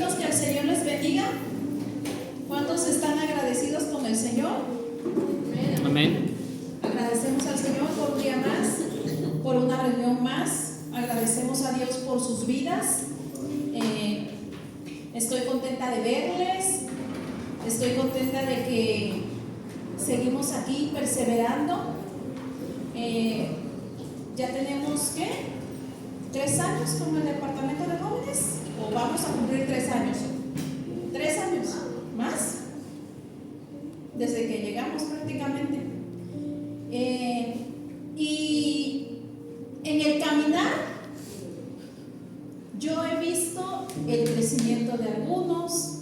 hermanitos, que el Señor les bendiga. ¿Cuántos están agradecidos con el Señor? Amén. Agradecemos al Señor por un día más, por una reunión más. Agradecemos a Dios por sus vidas. Estoy contenta de verles. Estoy contenta de que seguimos aquí perseverando. Ya tenemos, ¿qué? 3 años con el departamento de jóvenes, o vamos a cumplir 3 años. 3 años más desde que llegamos prácticamente. Y en el caminar yo he visto el crecimiento de algunos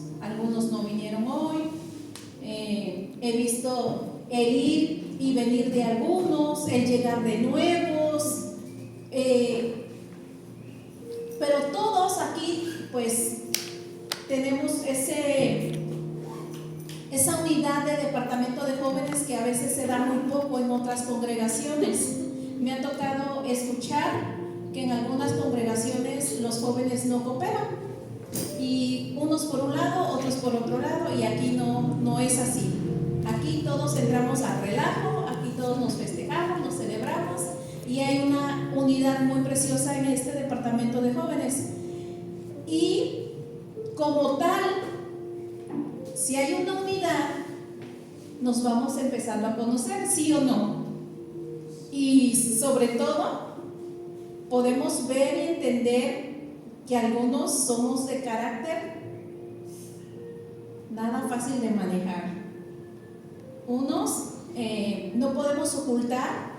no vinieron hoy. He visto el ir y venir de algunos, el llegar de nuevos, pero todos aquí pues tenemos esa unidad de departamento de jóvenes que a veces se da muy poco en otras congregaciones. Me ha tocado escuchar que en algunas congregaciones los jóvenes no cooperan, y unos por un lado, otros por otro lado, y aquí no es así. Aquí todos entramos al relajo, aquí todos nos festejamos, nos celebramos, y hay una unidad muy preciosa en este departamento de jóvenes. Y como tal, si hay una unidad, nos vamos empezando a conocer, ¿sí o no? Y sobre todo, podemos ver y entender que algunos somos de carácter nada fácil de manejar. Unos no podemos ocultar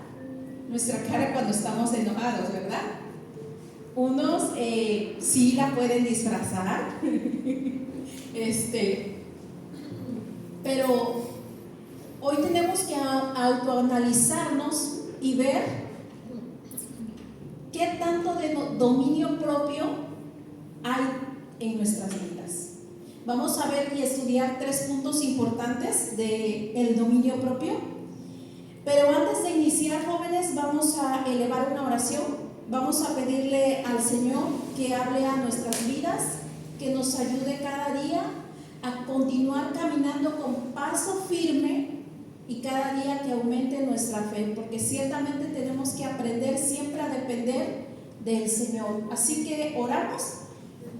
nuestra cara cuando estamos enojados, ¿verdad? Unos sí la pueden disfrazar. Pero hoy tenemos que autoanalizarnos y ver qué tanto de dominio propio hay en nuestras vidas. Vamos a ver y estudiar 3 puntos importantes del dominio propio. Pero antes de iniciar, jóvenes, vamos a elevar una oración. Vamos a pedirle al Señor que hable a nuestras vidas, que nos ayude cada día a continuar caminando con paso firme, y cada día que aumente nuestra fe, porque ciertamente tenemos que aprender siempre a depender del Señor. Así que oramos.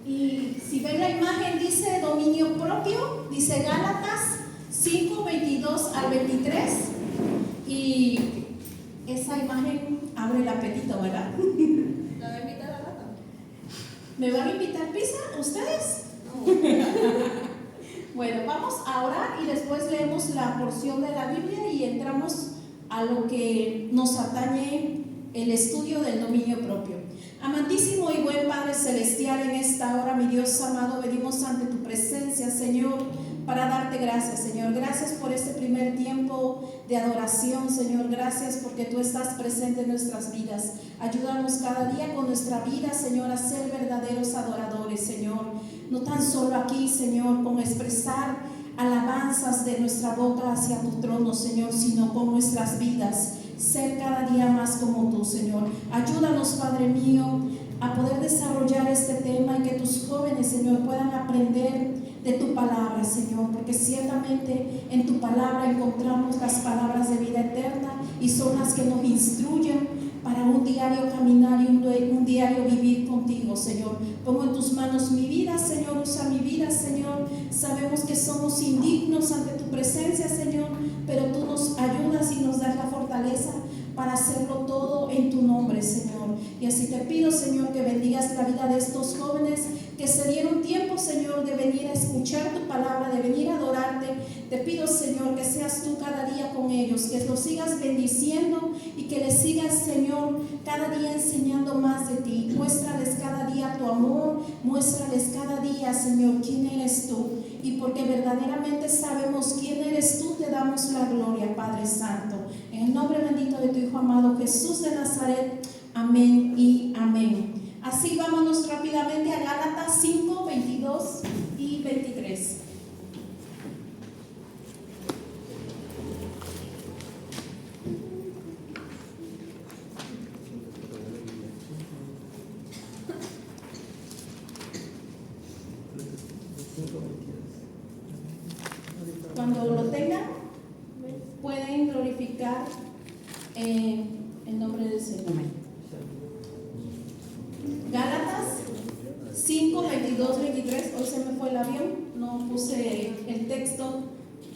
Y si ven la imagen, dice dominio propio, dice Gálatas 5, 22 al 23, y esa imagen abre el apetito, ¿verdad? ¿La va a invitar a Lata? ¿Me van a invitar pizza ustedes? No. Bueno, vamos a orar y después leemos la porción de la Biblia y entramos a lo que nos atañe el estudio del dominio propio. Amantísimo y buen Padre Celestial, en esta hora, mi Dios amado, venimos ante tu presencia, Señor, para darte gracias, Señor. Gracias por este primer tiempo de adoración, Señor. Gracias porque tú estás presente en nuestras vidas. Ayúdanos cada día con nuestra vida, Señor, a ser verdaderos adoradores, Señor. No tan solo aquí, Señor, con expresar alabanzas de nuestra boca hacia tu trono, Señor, sino con nuestras vidas, ser cada día más como tú, Señor. Ayúdanos, Padre mío, a poder desarrollar este tema y que tus jóvenes, Señor, puedan aprender de tu palabra, Señor, porque ciertamente en tu palabra encontramos las palabras de vida eterna y son las que nos instruyen para un diario caminar y un diario vivir contigo, Señor. Pongo en tus manos mi vida, Señor. Usa mi vida, Señor. Sabemos que somos indignos ante tu presencia, Señor, pero tú nos ayudas y nos das la fortaleza para hacerlo todo en tu nombre, Señor. Y así te pido, Señor, que bendigas la vida de estos jóvenes que se dieron tiempo, Señor, de venir a escuchar tu palabra, de venir a adorarte. Te pido, Señor, que seas tú cada día con ellos, que los sigas bendiciendo y que les sigas, Señor, cada día enseñando más de ti. Muéstrales cada día tu amor, muéstrales cada día, Señor, quién eres tú. Y porque verdaderamente sabemos quién eres tú, te damos la gloria, Padre Santo. En el nombre bendito de tu Hijo amado Jesús de Nazaret. Amén y amén. Así vámonos rápidamente a Gálatas 5, 22 y 23. glorificar el nombre del Señor. Gálatas 5, 22, 23. Hoy se me fue el avión, no puse el texto,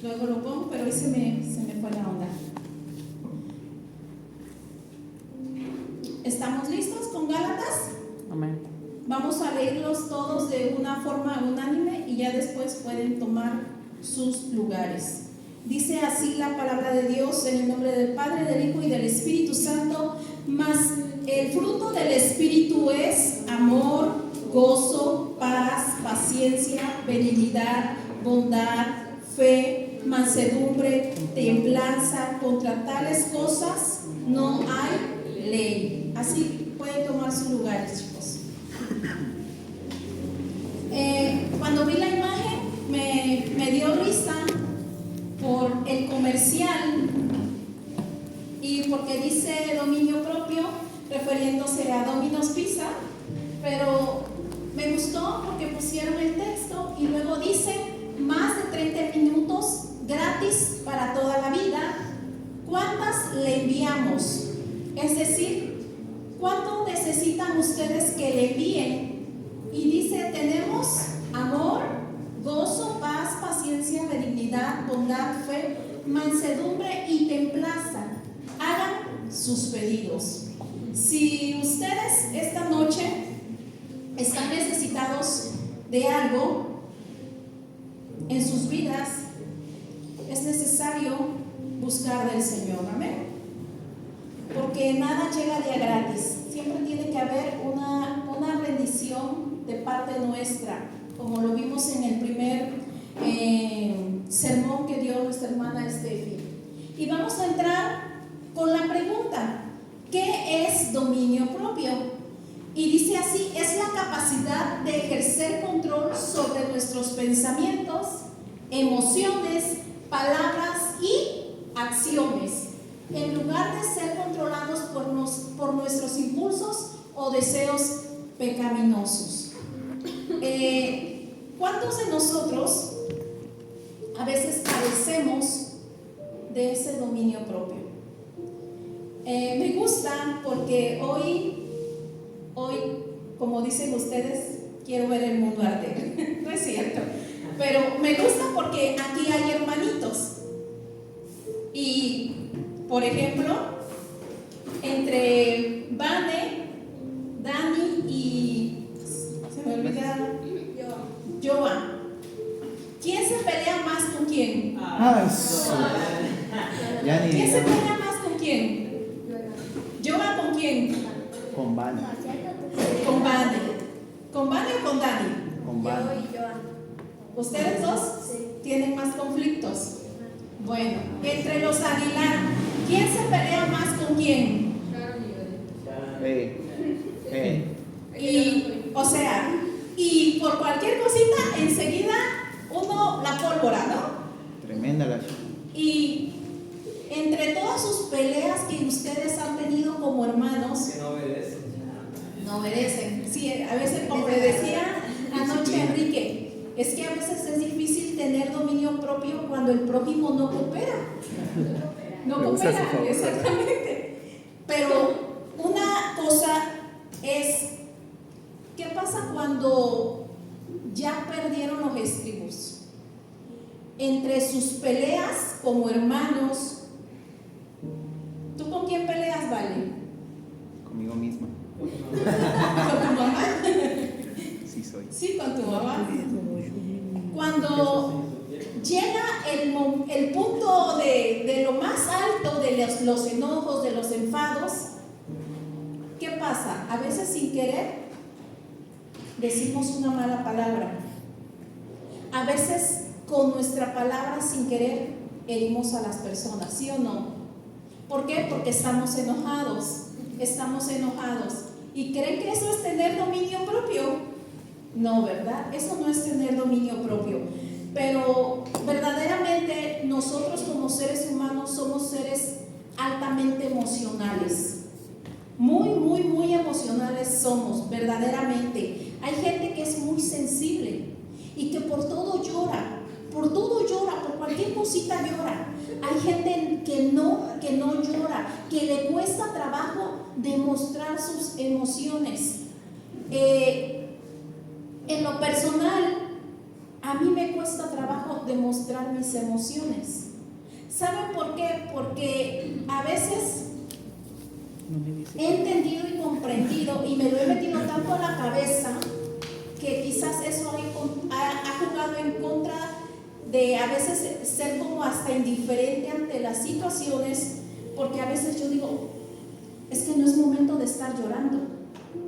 luego lo pongo, pero hoy se me fue la onda. ¿Estamos listos con Gálatas? Amén. Vamos a leerlos todos de una forma unánime y ya después pueden tomar sus lugares. Dice así la palabra de Dios en el nombre del Padre, del Hijo y del Espíritu Santo. Mas el fruto del Espíritu es amor, gozo, paz, paciencia, benignidad, bondad, fe, mansedumbre, templanza. Contra tales cosas no hay ley. Así pueden tomar sus lugares, chicos. Cuando vi la imagen me dio risa por el comercial y porque dice dominio propio, refiriéndose a Domino's Pizza, pero me gustó porque pusieron el texto y luego dice más de 30 minutos gratis para toda la vida. ¿Cuántas le enviamos? Es decir, ¿cuánto necesitan ustedes que le envíen? Y dice, tenemos amor, gozo, paz, paciencia, benignidad, bondad, fe, mansedumbre y templanza. Hagan sus pedidos. Si ustedes esta noche están necesitados de algo en sus vidas, es necesario buscar del Señor. Amén. Porque nada llega de a gratis. Siempre tiene que haber una rendición de parte nuestra, como lo vimos en el primer sermón que dio nuestra hermana Estefi. Y vamos a entrar con la pregunta: ¿qué es dominio propio? Y dice así: es la capacidad de ejercer control sobre nuestros pensamientos, emociones, palabras y acciones, en lugar de ser controlados por nuestros impulsos o deseos pecaminosos. ¿Cuántos de nosotros a veces carecemos de ese dominio propio? Me gusta porque hoy, como dicen ustedes, quiero ver el mundo arder. No es cierto, pero me gusta porque aquí hay hermanitos. Y, por ejemplo, entre Vane, Dani y se me olvida Joa, ¿quién se pelea más con quién? ¿Quién se pelea más con quién? Joa, ¿con quién? Con Vane. Con Vane. ¿Con Vane o con Dani? Con Vane. ¿Ustedes dos tienen más conflictos? Bueno, entre los Aguilar, ¿quién se pelea más con quién? Y, o sea, y por cualquier cosita, enseguida uno la pólvora, ¿no? Tremenda la chica. Y entre todas sus peleas que ustedes han tenido como hermanos, Que no obedecen. no obedecen. Sí, a veces, como le decía anoche Enrique, es que a veces es difícil tener dominio propio cuando el prójimo no coopera. No coopera, exactamente. Pero una cosa es, ¿qué pasa cuando ya perdieron los estribos? Entre sus peleas como hermanos, ¿tú con quién peleas, Vale? Conmigo misma. ¿Con tu mamá? Sí soy. Sí, con tu mamá. Cuando llega el punto de lo más alto de los enojos, de los enfados, ¿qué pasa? A veces sin querer decimos una mala palabra. A veces con nuestra palabra sin querer herimos a las personas, ¿sí o no? ¿Por qué? Porque estamos enojados. ¿Y creen que eso es tener dominio propio? No, ¿verdad? Eso no es tener dominio propio. Pero verdaderamente nosotros como seres humanos somos seres altamente emocionales. Muy emocionales somos, verdaderamente. Hay gente que es muy sensible y que por todo llora, por cualquier cosita llora. Hay gente que que no llora, que le cuesta trabajo demostrar sus emociones. En lo personal, a mí me cuesta trabajo demostrar mis emociones. ¿Saben por qué? Porque a veces he entendido y comprendido y me lo he metido tanto a la cabeza que quizás eso ha jugado en contra de a veces ser como hasta indiferente ante las situaciones, porque a veces yo digo, es que no es momento de estar llorando,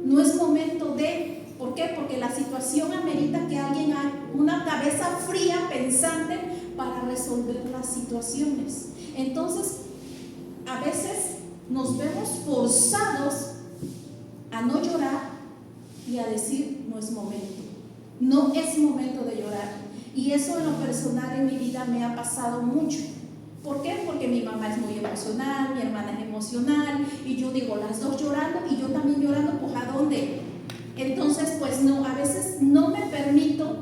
no es momento de, ¿por qué? Porque la situación amerita que alguien haga una cabeza fría, pensante, para resolver las situaciones. Entonces, a veces nos vemos forzados a no llorar y a decir, no es momento de llorar. Y eso en lo personal en mi vida me ha pasado mucho. ¿Por qué? Porque mi mamá es muy emocional, mi hermana es emocional, y yo digo, las dos llorando y yo también llorando, pues ¿a dónde? Entonces, pues no, a veces no me permito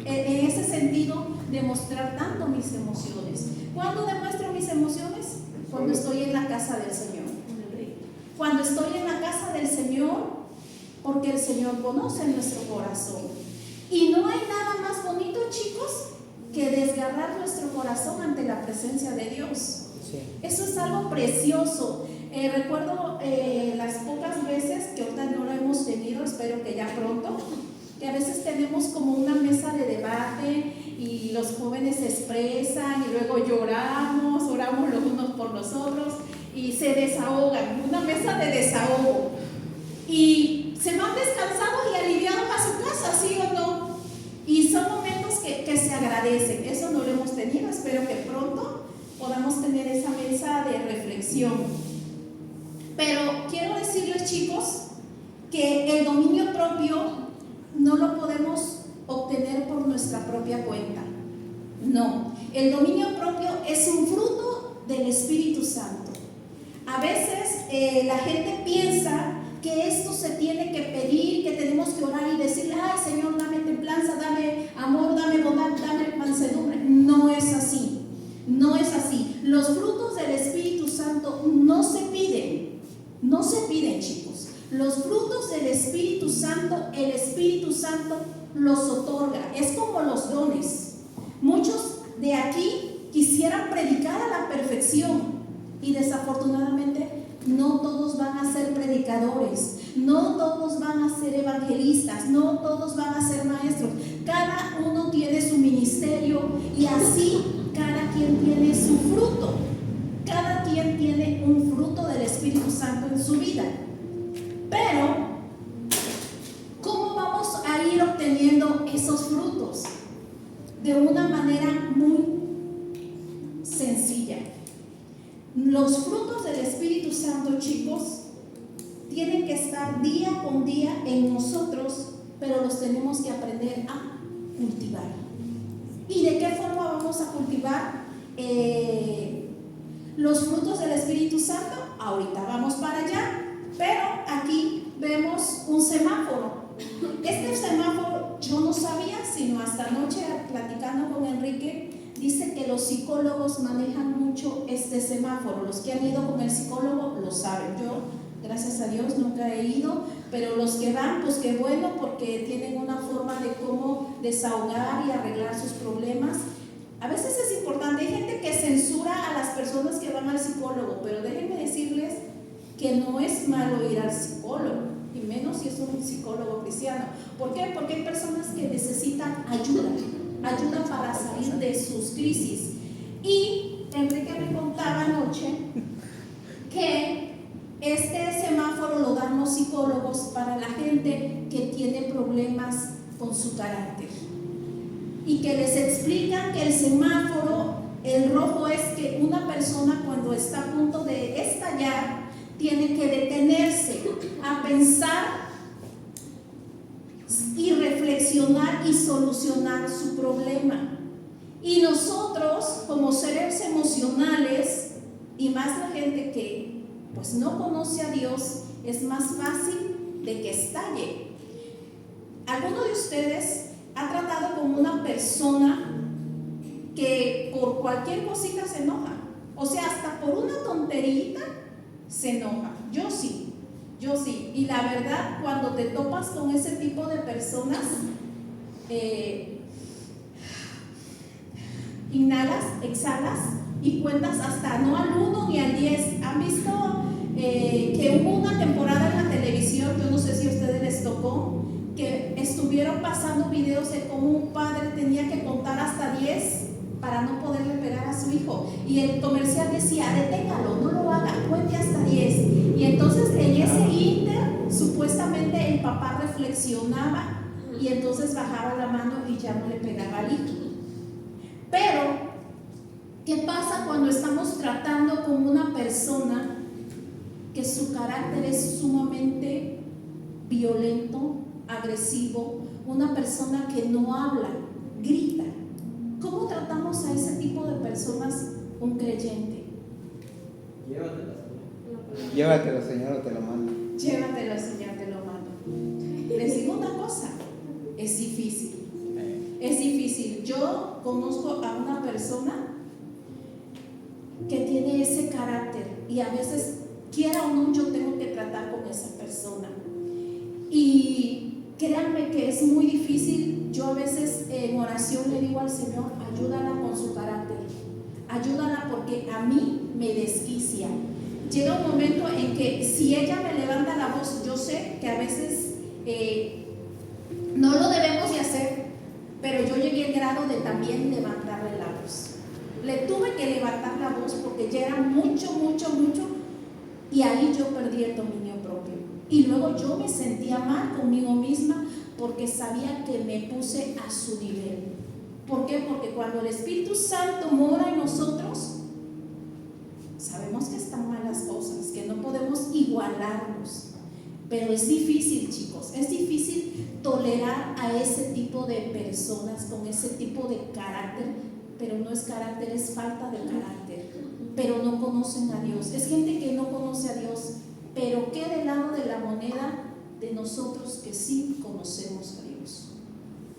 en ese sentido demostrar tanto mis emociones. ¿Cuándo demuestro mis emociones? Cuando estoy en la casa del Señor. Cuando estoy en la casa del Señor, porque el Señor conoce nuestro corazón. Y no hay nada más bonito, chicos, que desgarrar nuestro corazón ante la presencia de Dios. Sí. Eso es algo precioso. Recuerdo las pocas veces que ahorita no lo hemos tenido, espero que ya pronto, que a veces tenemos como una mesa de debate y los jóvenes se expresan y luego lloramos, oramos los unos por los otros y se desahogan, una mesa de desahogo. Y se van descansados y aliviados a su casa, ¿sí o no? Y son momentos que se agradecen. Eso no lo hemos tenido, espero que pronto podamos tener esa mesa de reflexión. Pero quiero decirles, chicos, que el dominio propio no lo podemos obtener por nuestra propia cuenta. No, el dominio propio es un fruto del Espíritu Santo. A veces la gente piensa que esto se tiene que pedir, que tenemos que orar y decirle, ay Señor, dame templanza, dame amor, dame bondad, dame mansedumbre. No es así, no es así. Los frutos del Espíritu Santo no se piden, chicos. Los frutos del Espíritu Santo, el Espíritu Santo los otorga. Es como los dones. Muchos de aquí quisieran predicar a la perfección y desafortunadamente no todos van a ser predicadores, no todos van a ser evangelistas, no todos van a ser maestros. Cada uno tiene su ministerio y así cada quien tiene su fruto. Cada quien tiene un fruto del Espíritu Santo en su vida. Pero, ¿cómo vamos a ir obteniendo esos frutos? De una manera muy sencilla. Los frutos del Espíritu Santo, chicos, tienen que estar día con día en nosotros, pero los tenemos que aprender a cultivar. ¿Y de qué forma vamos a cultivar los frutos del Espíritu Santo? Ahorita vamos para allá, pero aquí vemos un semáforo. Este semáforo yo no sabía, sino hasta anoche platicando con Enrique. Dice que los psicólogos manejan mucho este semáforo. Los que han ido con el psicólogo lo saben. Yo, gracias a Dios, nunca he ido, pero los que van, pues qué bueno, porque tienen una forma de cómo desahogar y arreglar sus problemas. A veces es importante, hay gente que censura a las personas que van al psicólogo, pero déjenme decirles que no es malo ir al psicólogo, y menos si es un psicólogo cristiano. ¿Por qué? Porque hay personas que necesitan ayuda para salir de sus crisis. Y Enrique me contaba anoche que este semáforo lo dan los psicólogos para la gente que tiene problemas con su carácter, y que les explican que el semáforo, el rojo, es que una persona cuando está a punto de estallar tiene que detenerse a pensar y reflexionar y solucionar su problema. Y nosotros, como seres emocionales, y más la gente que pues no conoce a Dios, es más fácil de que estalle. ¿Alguno de ustedes ha tratado con una persona que por cualquier cosita se enoja? O sea, hasta por una tonterita se enoja. Yo sí. Y la verdad, cuando te topas con ese tipo de personas, inhalas, exhalas y cuentas hasta no al 1 ni al 10. ¿Han visto que hubo una temporada en la televisión, yo no sé si a ustedes les tocó, que estuvieron pasando videos de cómo un padre tenía que contar hasta 10 para no poderle pegar a su hijo? Y el comercial decía, deténgalo, no lo haga, cuente hasta 10. Y entonces en ese inter, supuestamente el papá reflexionaba y entonces bajaba la mano y ya no le pegaba al hijo. Pero, ¿qué pasa cuando estamos tratando con una persona que su carácter es sumamente violento, agresivo, una persona que no habla, grita? ¿Cómo tratamos a ese tipo de personas un creyente? Llévatelo, Señor, o te lo mando. Llévatelo, Señor, te lo mando. Les digo una cosa, es difícil. Es difícil. Yo conozco a una persona que tiene ese carácter y a veces, quiera o no, yo tengo que tratar con esa persona. Y créanme que es muy difícil. Yo a veces en oración le digo al Señor, ayúdala con su carácter, ayúdala porque a mí me desquicia. Llega un momento en que si ella me levanta la voz, yo sé que a veces no lo debemos de hacer, pero yo llegué al grado de también levantarle la voz. Le tuve que levantar la voz porque ya era mucho, y ahí yo perdí el dominio propio. Y luego yo me sentía mal conmigo misma porque sabía que me puse a su nivel. ¿Por qué? Porque cuando el Espíritu Santo mora en nosotros, sabemos que están mal las cosas, que no podemos igualarnos. Pero es difícil, chicos, es difícil tolerar a ese tipo de personas con ese tipo de carácter, pero no es carácter, es falta de carácter. Pero no conocen a Dios. Es gente que no conoce a Dios, pero ¿qué del lado de la moneda de nosotros que sí conocemos a Dios?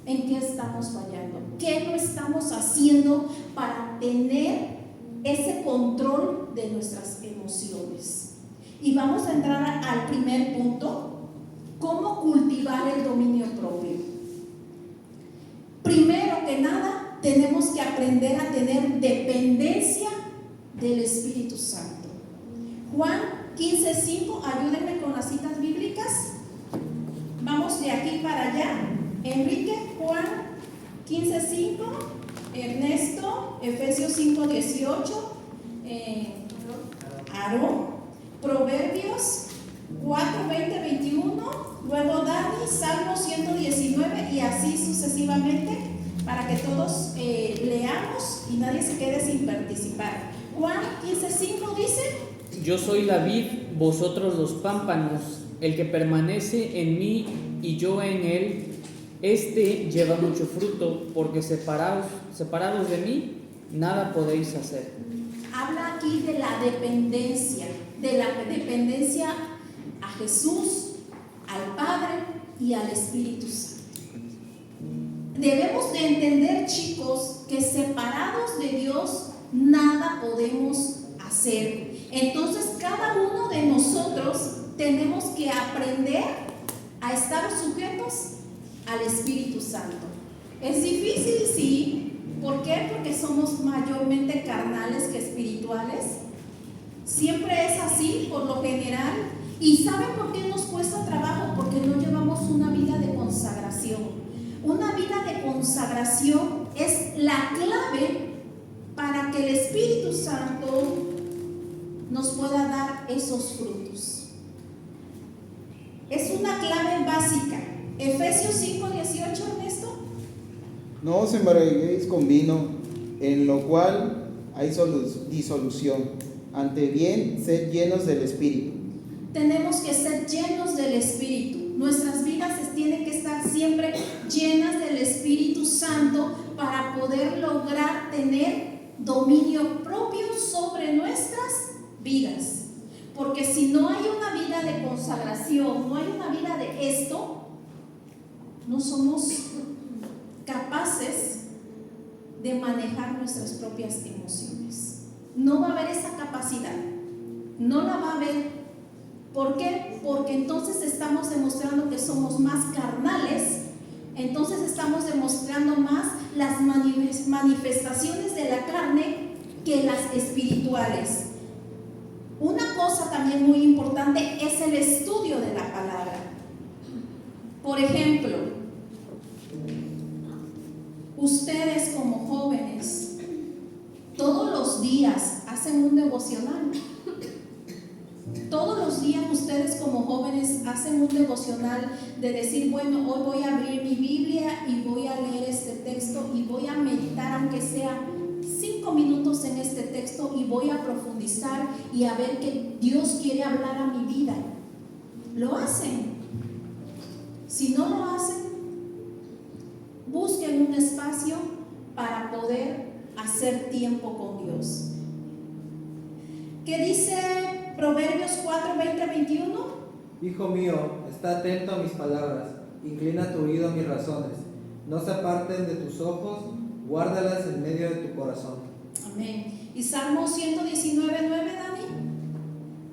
¿En qué estamos fallando? ¿Qué no estamos haciendo para tener ese control de nuestras emociones? Y vamos a entrar al primer punto: ¿cómo cultivar el dominio propio? Primero que nada, tenemos que aprender a tener dependencia del Espíritu Santo. Juan 15:5, ayúdenme con las citas bíblicas. Vamos de aquí para allá. Enrique, Juan 15:5, Ernesto, Efesios 5:18, Aarón, Proverbios 4:20-21, luego Dani, Salmo 119 y así sucesivamente, para que todos leamos y nadie se quede sin participar. Juan 15:5 dice: Yo soy la vid, vosotros los pámpanos. El que permanece en mí y yo en él, este lleva mucho fruto, porque separados de mí, nada podéis hacer. Habla aquí de la dependencia a Jesús, al Padre y al Espíritu Santo. Debemos de entender, chicos, que separados de Dios nada podemos hacer. Entonces cada uno de nosotros tenemos que aprender a estar sujetos al Espíritu Santo. Es difícil, sí. ¿Por qué? Porque somos mayormente carnales que espirituales. Siempre es así, por lo general. ¿Y saben por qué nos cuesta trabajo? Porque no llevamos una vida de consagración. Una vida de consagración es la clave para que el Espíritu Santo nos pueda dar esos frutos. Es una clave básica. Efesios 5:18, Ernesto. No os embriaguéis con vino, en lo cual hay disolución. Ante bien, sed llenos del Espíritu. Tenemos que ser llenos del Espíritu. Nuestras vidas tienen que estar siempre llenas del Espíritu Santo para poder lograr tener dominio propio sobre nuestras vidas. Porque si no hay una vida de consagración, no hay una vida de esto, no somos capaces de manejar nuestras propias emociones. No no va a haber esa capacidad, no la va a haber. ¿Por qué? Porque entonces estamos demostrando que somos más carnales, entonces estamos demostrando más las manifestaciones de la carne que las espirituales. Una cosa también muy importante es el estudio de la palabra. Por ejemplo, ustedes como jóvenes, todos los días hacen un devocional. Todos los días ustedes como jóvenes hacen un devocional de decir, bueno, hoy voy a abrir mi Biblia y voy a leer este texto y voy a meditar, aunque sea 5 minutos en este texto, y voy a profundizar y a ver qué Dios quiere hablar a mi vida. ¿Lo hacen? Si no lo hacen, busquen un espacio para poder hacer tiempo con Dios. ¿Qué dice Proverbios 4, 20, 21? Hijo mío, está atento a mis palabras, inclina tu oído a mis razones, no se aparten de tus ojos, guárdalas en medio de tu corazón. Amén. ¿Y Salmo 119, 9, Dani?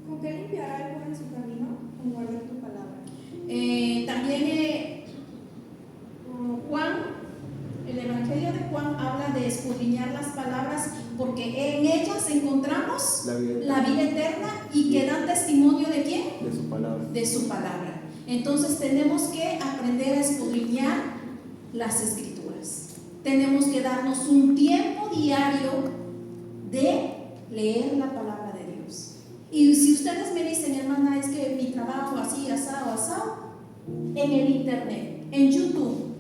¿Con qué limpiará el joven su camino? Con guardar tu palabra. También Juan, el Evangelio de Juan habla de escudriñar las palabras, porque en ellas encontramos la vida eterna y que dan testimonio de quién? De su palabra. De su palabra. Entonces tenemos que aprender a escudriñar las escrituras. Tenemos que darnos un tiempo diario de leer la palabra de Dios. Y si ustedes me dicen, hermana, es que mi trabajo así, asado, en el internet, en YouTube,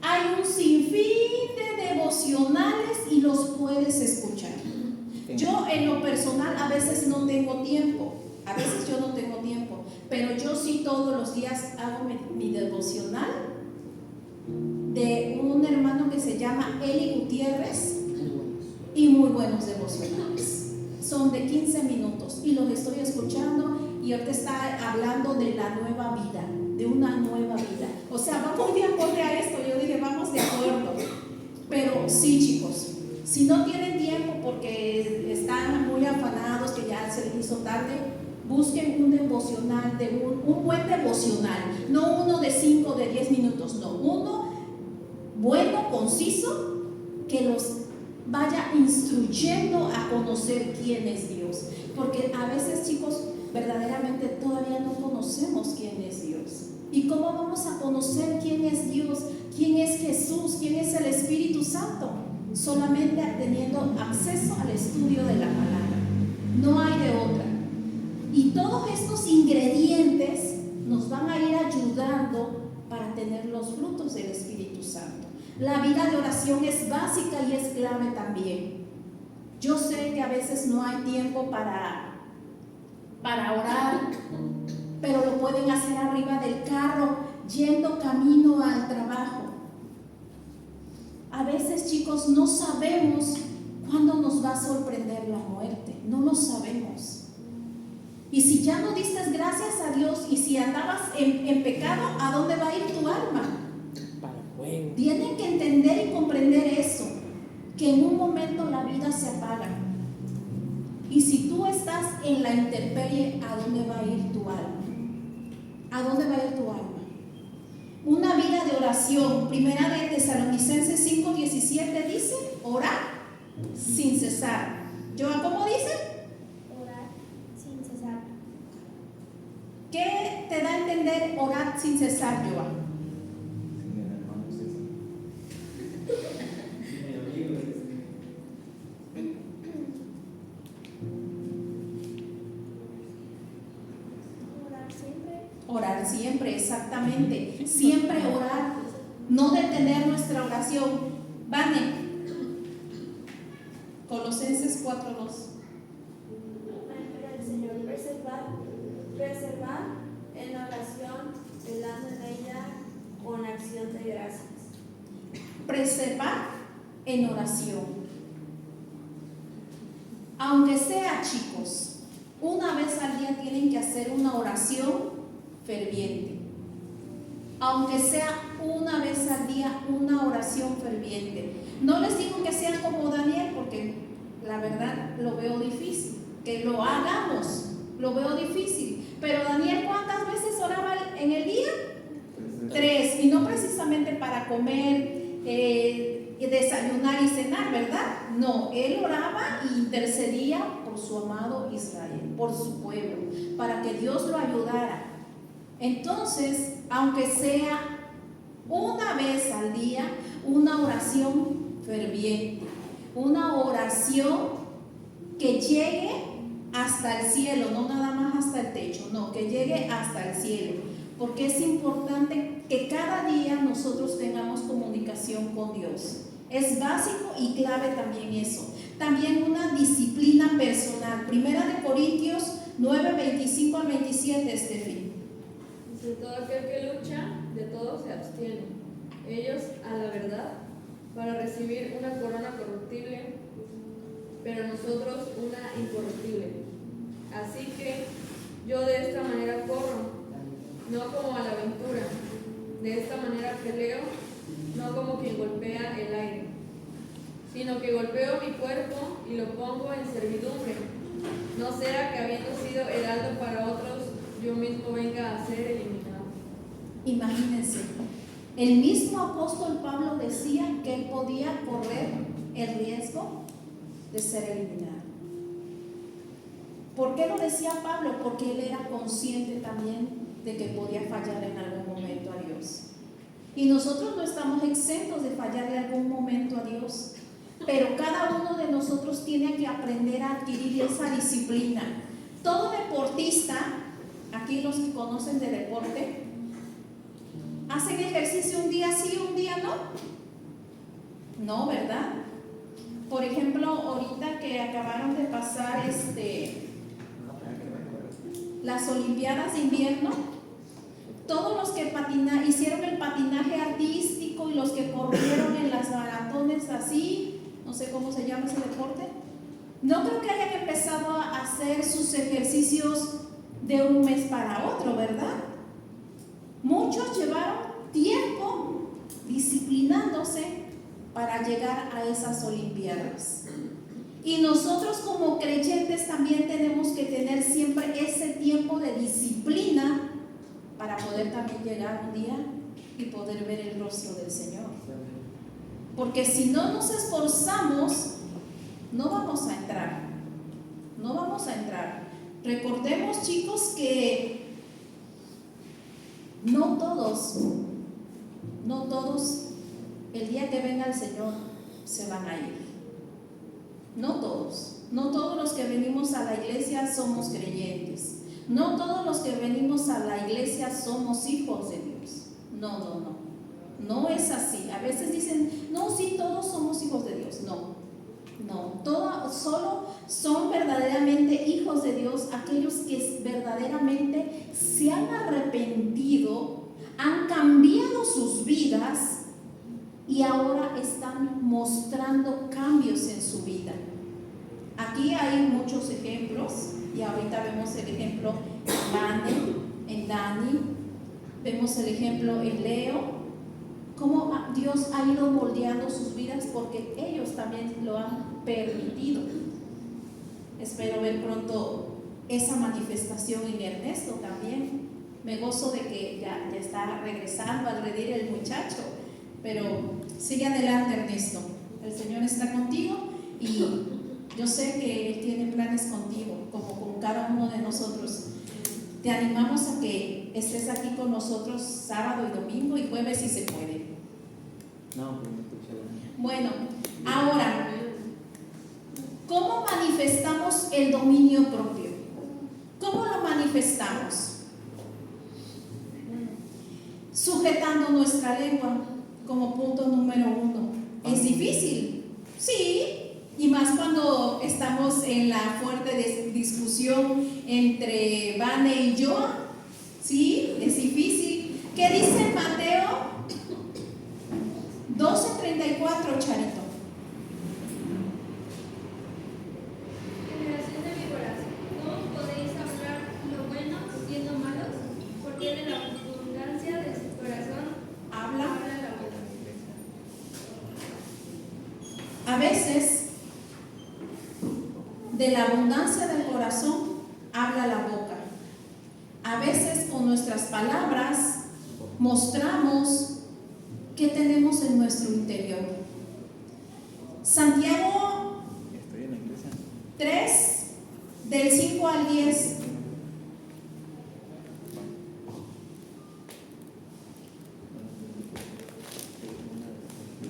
hay un sinfín de devocionales y los puedes escuchar. Yo en lo personal a veces no tengo tiempo, pero yo sí todos los días hago mi devocional de un hermano que se llama Eli Gutiérrez, y muy buenos devocionales. Son de 15 minutos y los estoy escuchando, y ahorita está hablando de la nueva vida, de una nueva vida. O sea, vamos de acorde a esto. Yo dije, vamos de acuerdo. Pero sí, chicos, si no tienen tiempo porque están muy afanados, que ya se les hizo tarde, busquen un devocional, un buen devocional, no uno de 5, de 10 minutos, no, uno bueno, conciso, que los vaya instruyendo a conocer quién es Dios. Porque a veces, chicos, verdaderamente todavía no conocemos quién es Dios. ¿Y cómo vamos a conocer quién es Dios? ¿Quién es Jesús? ¿Quién es el Espíritu Santo? Solamente teniendo acceso al estudio de la palabra. No hay de otra. Y todos estos ingredientes nos van a ir ayudando para tener los frutos del Espíritu Santo. La vida de oración es básica y es clave también. Yo sé que a veces no hay tiempo para orar, pero lo pueden hacer arriba del carro, yendo camino al trabajo. A veces, chicos, no sabemos cuándo nos va a sorprender la muerte, no lo sabemos. Y si ya no diste gracias a Dios y si andabas en pecado, ¿a dónde va a ir tu alma? Para el fuego. Tienen que entender y comprender eso, que en un momento la vida se apaga. Y si tú estás en la intemperie, ¿a dónde va a ir tu alma? ¿A dónde va a ir tu alma? Una vida de oración. Primera de Tesalonicenses 5:17 dice, orar sin cesar. ¿Joa, cómo dice? Orar sin cesar. ¿Qué te da a entender orar sin cesar, Joa? Orar siempre, exactamente. Siempre orar, no detener nuestra oración. Vane, Colosenses 4:2. El Señor, preservar en la oración, velando en ella con acción de gracias. Preservar en oración. Aunque sea, chicos, una vez al día tienen que hacer una oración ferviente. Aunque sea una vez al día, una oración ferviente. No les digo que sean como Daniel, porque la verdad lo veo difícil. Que lo hagamos, lo veo difícil. Pero Daniel, ¿cuántas veces oraba en el día? 3, y no precisamente para comer, desayunar y cenar, ¿verdad? No, él oraba e intercedía por su amado Israel, por su pueblo, para que Dios lo ayudara. Entonces, aunque sea una vez al día, una oración ferviente, una oración que llegue hasta el cielo, no nada más hasta el techo, no, que llegue hasta el cielo, porque es importante que cada día nosotros tengamos comunicación con Dios. Es básico y clave también eso. También una disciplina personal. Primera de Corintios 9, 25 al 27, Estefi. Dice: todo aquel que lucha, de todo se abstiene. Ellos a la verdad, para recibir una corona corruptible, pero nosotros una incorruptible. Así que yo de esta manera corro, no como a la aventura. De esta manera peleo, no como quien golpea el aire, sino que golpeo mi cuerpo y lo pongo en servidumbre, no sea que habiendo sido heraldo para otros, yo mismo venga a ser eliminado. Imagínense, el mismo apóstol Pablo decía que él podía correr el riesgo de ser eliminado. ¿Por qué lo decía Pablo? Porque él era consciente también de que podía fallar en algún momento a Dios. Y nosotros no estamos exentos de fallar en algún momento a Dios, pero cada uno de nosotros tiene que aprender a adquirir esa disciplina. Todo deportista, aquí los que conocen de deporte, hacen ejercicio un día sí, un día no. No, ¿verdad? Por ejemplo, ahorita que acabaron de pasar las Olimpiadas de invierno, todos los que hicieron el patinaje artístico y los que corrieron en las maratones así, no sé cómo se llama ese deporte, no creo que hayan empezado a hacer sus ejercicios de un mes para otro, ¿verdad? Muchos llevaron tiempo disciplinándose para llegar a esas Olimpiadas. Y nosotros como creyentes también tenemos que tener siempre ese tiempo de disciplina para poder también llegar un día y poder ver el rostro del Señor. Porque si no nos esforzamos, no vamos a entrar. No vamos a entrar. Recordemos, chicos, que no todos, el día que venga el Señor, se van a ir. No todos los que venimos a la iglesia somos creyentes. No todos los que venimos a la iglesia somos hijos de Dios. No es así. A veces dicen, no, sí, todos somos hijos de Dios. Solo son verdaderamente hijos de Dios aquellos que verdaderamente se han arrepentido, han cambiado sus vidas y ahora están mostrando cambios en su vida. Aquí hay muchos ejemplos y ahorita vemos el ejemplo en Dani, vemos el ejemplo en Leo, cómo Dios ha ido moldeando sus vidas porque ellos también lo han permitido. Espero ver pronto esa manifestación en Ernesto también. Me gozo de que ya está regresando al redil el muchacho, pero sigue adelante, Ernesto. El Señor está contigo y yo sé que Él tiene planes contigo, como con cada uno de nosotros. Te animamos a que estés aquí con nosotros sábado y domingo y jueves si se puede. Bueno, ahora, ¿cómo manifestamos el dominio propio? ¿Cómo lo manifestamos? Sujetando nuestra lengua como punto número 1. ¿Es difícil? Sí, y más cuando estamos en la fuerte discusión entre Vane y yo. Sí, es difícil. ¿Qué dice Mateo 12:34, Charito? Generación de víboras, ¿cómo podéis hablar lo bueno siendo malos? Porque de la abundancia de su corazón Habla. la boca. A veces De la abundancia del corazón habla la boca. A veces con nuestras palabras mostramos qué tenemos en nuestro interior. Santiago 3, del 5 al 10.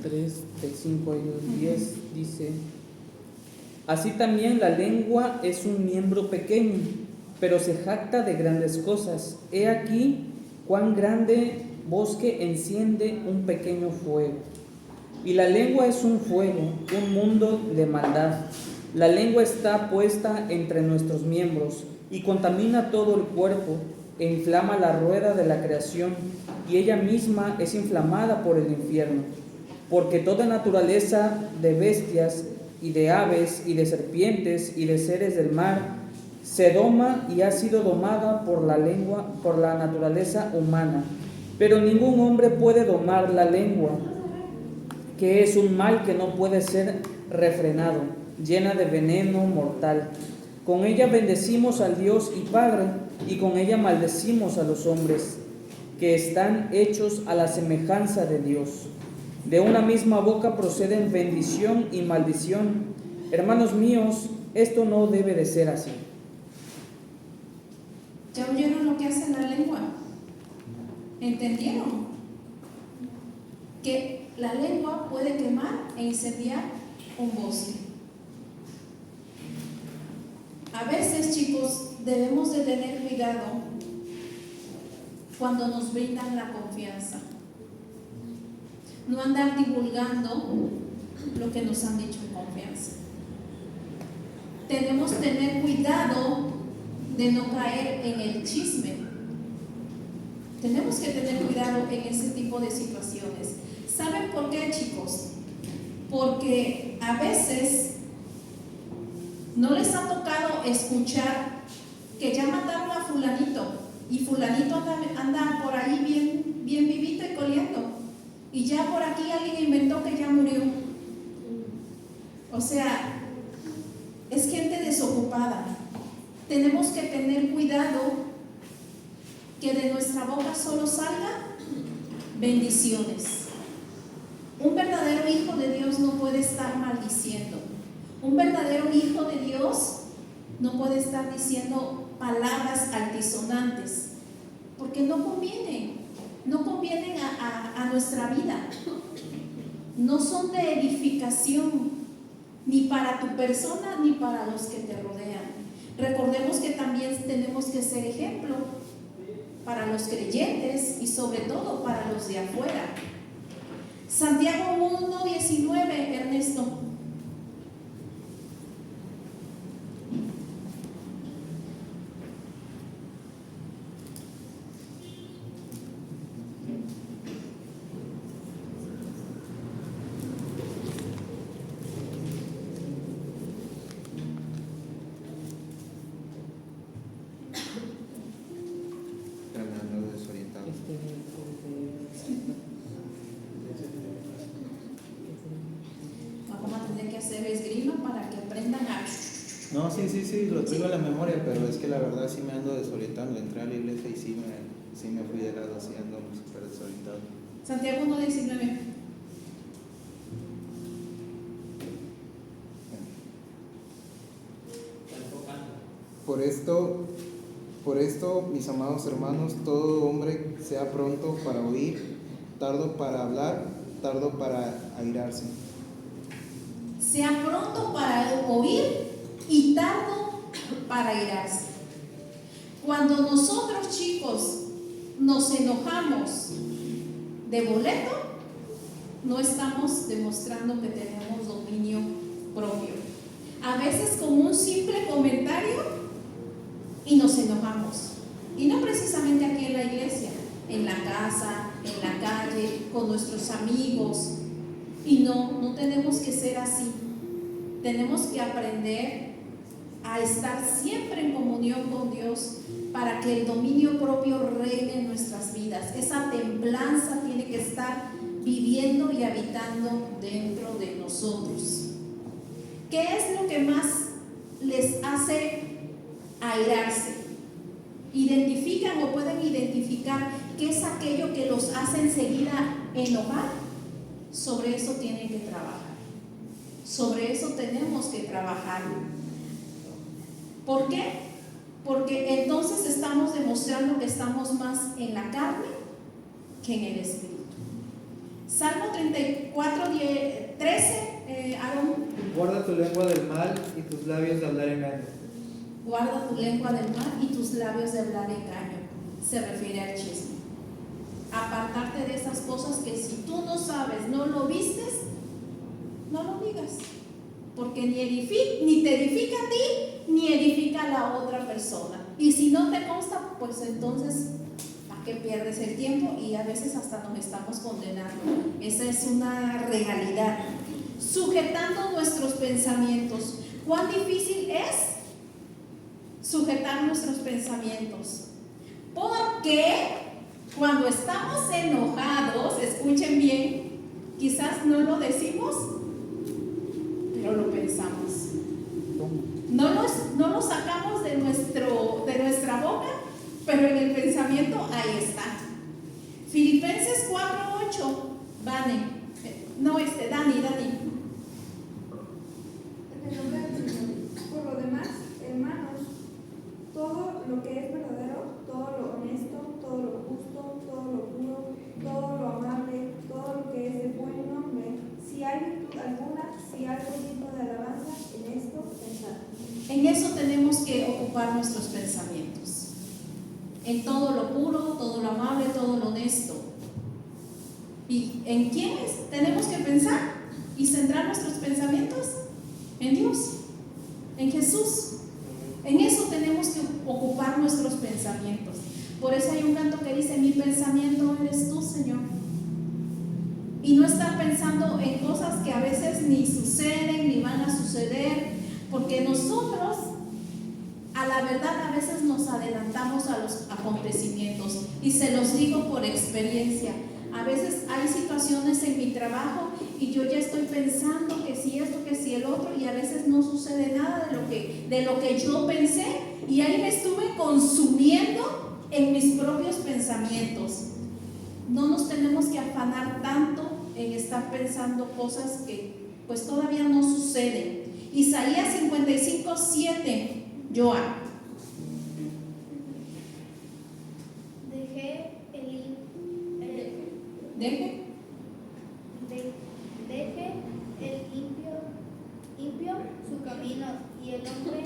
Del 5 al 10 dice: así también la lengua es un miembro pequeño, pero se jacta de grandes cosas. He aquí cuán grande bosque enciende un pequeño fuego. Y la lengua es un fuego, un mundo de maldad. La lengua está puesta entre nuestros miembros y contamina todo el cuerpo e inflama la rueda de la creación, y ella misma es inflamada por el infierno. Porque toda naturaleza de bestias y de aves y de serpientes y de seres del mar se doma y ha sido domada por la lengua, por la naturaleza humana. Pero ningún hombre puede domar la lengua, que es un mal que no puede ser refrenado, llena de veneno mortal. Con ella bendecimos al Dios y Padre, y con ella maldecimos a los hombres, que están hechos a la semejanza de Dios. De una misma boca proceden bendición y maldición. Hermanos míos, esto no debe de ser así. ¿Ya oyeron lo que hace la lengua? ¿Entendieron? Que la lengua puede quemar e incendiar un bosque. A veces, chicos, debemos de tener cuidado cuando nos brindan la confianza. No andar divulgando lo que nos han dicho en confianza. Tenemos que tener cuidado de no caer en el chisme. Tenemos que tener cuidado en ese tipo de situaciones. ¿Saben por qué, chicos? Porque a veces no les ha tocado escuchar que ya mataron a fulanito y fulanito anda por ahí bien vivito y coleando, y ya por aquí alguien inventó que ya murió. O sea, es gente desocupada. Tenemos que tener cuidado que de nuestra boca solo salgan bendiciones. Un verdadero hijo de Dios no puede estar maldiciendo. Un verdadero hijo de Dios no puede estar diciendo palabras altisonantes, porque no convienen a nuestra vida. No son de edificación, ni para tu persona ni para los que te rodean. Recordemos que también tenemos que ser ejemplo para los creyentes y sobre todo para los de afuera. Santiago 1:19, Ernesto. Fernando desorientado. Vamos a tener que hacer esgrima para que aprendan a... No, sí, lo traigo a la memoria, pero es que la verdad sí me ando desorientando. Entré a la iglesia y sí me fui de lado, así ando súper desorientado. Santiago 1:19. Por esto, mis amados hermanos, todo hombre sea pronto para oír, tardo para hablar, tardo para airarse. Sea pronto para oír y tardo para airarse. Cuando nosotros, chicos, nos enojamos de boleto, no estamos demostrando que tenemos dominio propio. A veces con un simple comentario y nos enojamos. Y no precisamente aquí en la iglesia, en la casa, en la calle, con nuestros amigos. Y no tenemos que ser así. Tenemos que aprender a estar siempre en comunión con Dios para que el dominio propio reine en nuestras vidas. Esa templanza tiene que estar viviendo y habitando dentro de nosotros. ¿Qué es lo que más les hace airarse? ¿Identifican o pueden identificar qué es aquello que los hace enseguida enojar? Sobre eso tienen que trabajar. Sobre eso tenemos que trabajar. ¿Por qué? Porque entonces estamos demostrando que estamos más en la carne que en el espíritu. Salmo 34, 13, Aarón. Guarda tu lengua del mal y tus labios de hablar engaño. Guarda tu lengua del mal y tus labios de hablar engaño. Se refiere al chisme. Apartarte de esas cosas que si tú no sabes, no lo vistes, no lo digas. Porque ni te edifica a ti, ni edifica a la otra persona. Y si no te consta, pues entonces, ¿para qué pierdes el tiempo? Y a veces hasta nos estamos condenando. Esa es una realidad. Sujetando nuestros pensamientos. ¿Cuán difícil es sujetar nuestros pensamientos? Porque cuando estamos enojados, escuchen bien, quizás no lo decimos, pero lo pensamos. No lo sacamos de nuestra boca, pero en el pensamiento ahí está. Filipenses 4:8, Dani. En el nombre del Señor. Por lo demás, hermanos, todo lo que es verdadero, todo lo honesto, todo lo justo, todo lo puro, todo lo amable, todo lo que es de buen nombre, si hay virtud alguna, si algo digno de alabanza, en esto pensad. En eso tenemos que ocupar nuestros pensamientos. En todo lo puro, todo lo amable, todo lo honesto. ¿Y en quiénes tenemos que pensar y centrar nuestros pensamientos? En Dios, en Jesús. En eso tenemos que ocupar nuestros pensamientos. Por eso hay un canto que dice: mi pensamiento eres tú, Señor. Y no estar pensando en cosas que a veces ni suceden ni van a suceder, porque nosotros, a la verdad, a veces nos adelantamos a los acontecimientos. Y se los digo por experiencia. A veces hay situaciones en mi trabajo y yo ya estoy pensando que si esto, que si el otro, y a veces no sucede nada de lo que yo pensé, y ahí me estuve consumiendo en mis propios pensamientos. No nos tenemos que afanar tanto en estar pensando cosas que pues todavía no suceden. Isaías 55:7, Joan. Deje el impío su camino y el hombre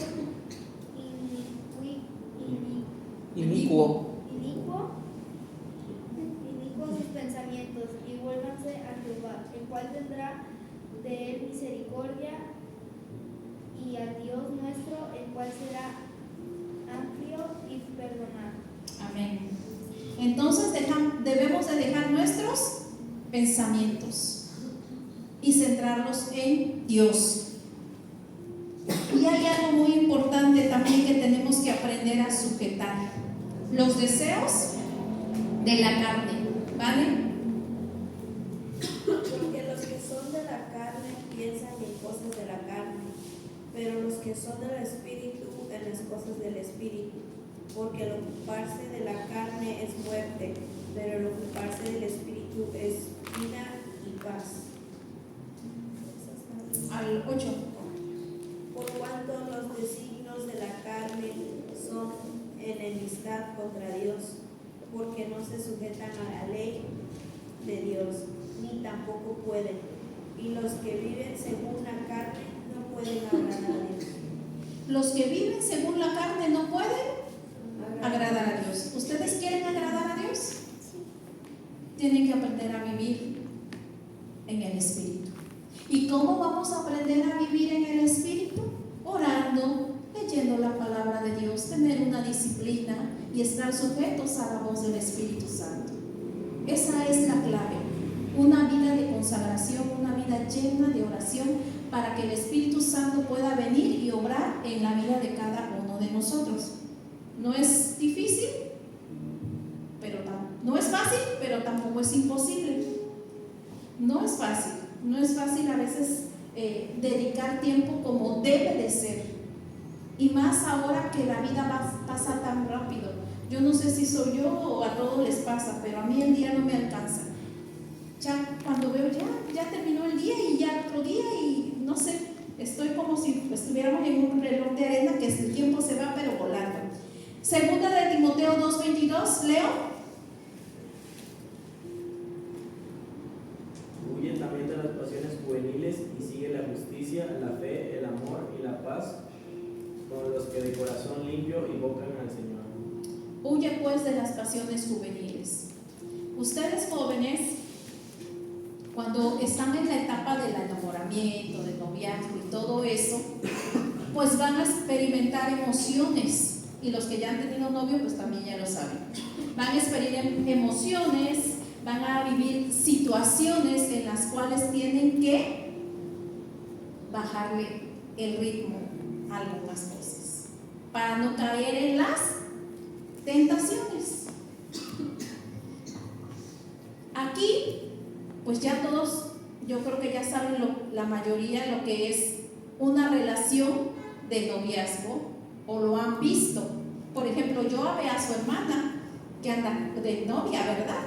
Inicuo. inicuo sus pensamientos, y vuélvanse a Jehová, el cual tendrá de él misericordia, y a Dios nuestro, el cual será amplio y perdonar. Amén. Entonces debemos de dejar nuestros pensamientos y centrarlos en Dios. Y hay algo muy importante también que tenemos que aprender a sujetar: los deseos de la carne, ¿vale? Porque los que son de la carne piensan en cosas de la carne, pero los que son del Espíritu en las cosas del Espíritu. Porque el ocuparse de la carne es muerte, pero el ocuparse del Espíritu es vida y paz. Al 8. Por cuanto los designios de la carne son enemistad contra Dios, porque no se sujetan a la ley de Dios, ni tampoco pueden. Y los que viven según la carne no pueden agradar a Dios. Los que viven según la carne no pueden agradar a Dios. ¿Ustedes quieren agradar a Dios? Tienen que aprender a vivir en el Espíritu. ¿Y cómo vamos a aprender a vivir en el Espíritu? Orando, leyendo la palabra de Dios, tener una disciplina y estar sujetos a la voz del Espíritu Santo. Esa es la clave. Una vida de consagración, una vida llena de oración, para que el Espíritu Santo pueda venir y obrar en la vida de cada uno de nosotros. No es difícil, no es fácil, pero tampoco es imposible. No es fácil a veces dedicar tiempo como debe de ser. Y más ahora que la vida pasa tan rápido. Yo no sé si soy yo o a todos les pasa, pero a mí el día no me alcanza. Ya cuando veo, ya terminó el día y ya otro día y no sé, estoy como si estuviéramos en un reloj de arena que el tiempo se va pero volando. Segunda de Timoteo 2:22, leo. Huye también de las pasiones juveniles y sigue la justicia, la fe, el amor y la paz con los que de corazón limpio invocan al Señor. Huye pues de las pasiones juveniles. Ustedes jóvenes, cuando están en la etapa del enamoramiento, del noviazgo y todo eso, pues van a experimentar emociones. Y los que ya han tenido novio, pues también ya lo saben. Van a experimentar emociones, van a vivir situaciones en las cuales tienen que bajarle el ritmo a algunas cosas para no caer en las tentaciones. Aquí, pues ya todos, yo creo que ya saben la mayoría lo que es una relación de noviazgo o lo han visto. Por ejemplo, yo ve a su hermana que anda de novia, ¿verdad?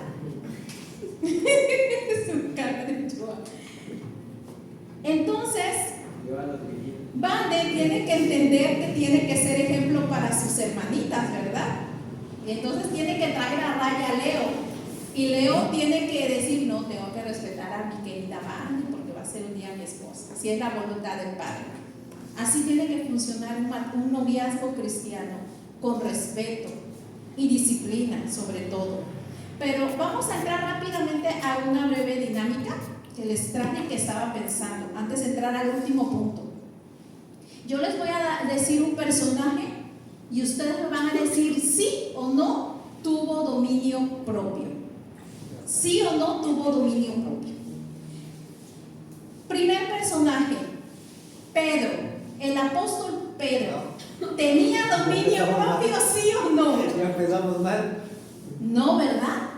Su cara de Joa. Entonces, Vande tiene que entender que tiene que ser ejemplo para sus hermanitas, ¿verdad? Y entonces tiene que traer a raya a Leo. Y Leo tiene que decir, no, tengo que respetar a mi querida Vande porque va a ser un día mi esposa. Así es la voluntad del Padre. Así tiene que funcionar un noviazgo cristiano, con respeto y disciplina sobre todo. Pero vamos a entrar rápidamente a una breve dinámica que les traje que estaba pensando antes de entrar al último punto. Yo les voy a decir un personaje y ustedes me van a decir sí o no tuvo dominio propio. Sí o no tuvo dominio propio. Primer personaje, Pedro. El apóstol Pedro, ¿tenía dominio propio, sí o no? Ya empezamos mal. No, ¿verdad?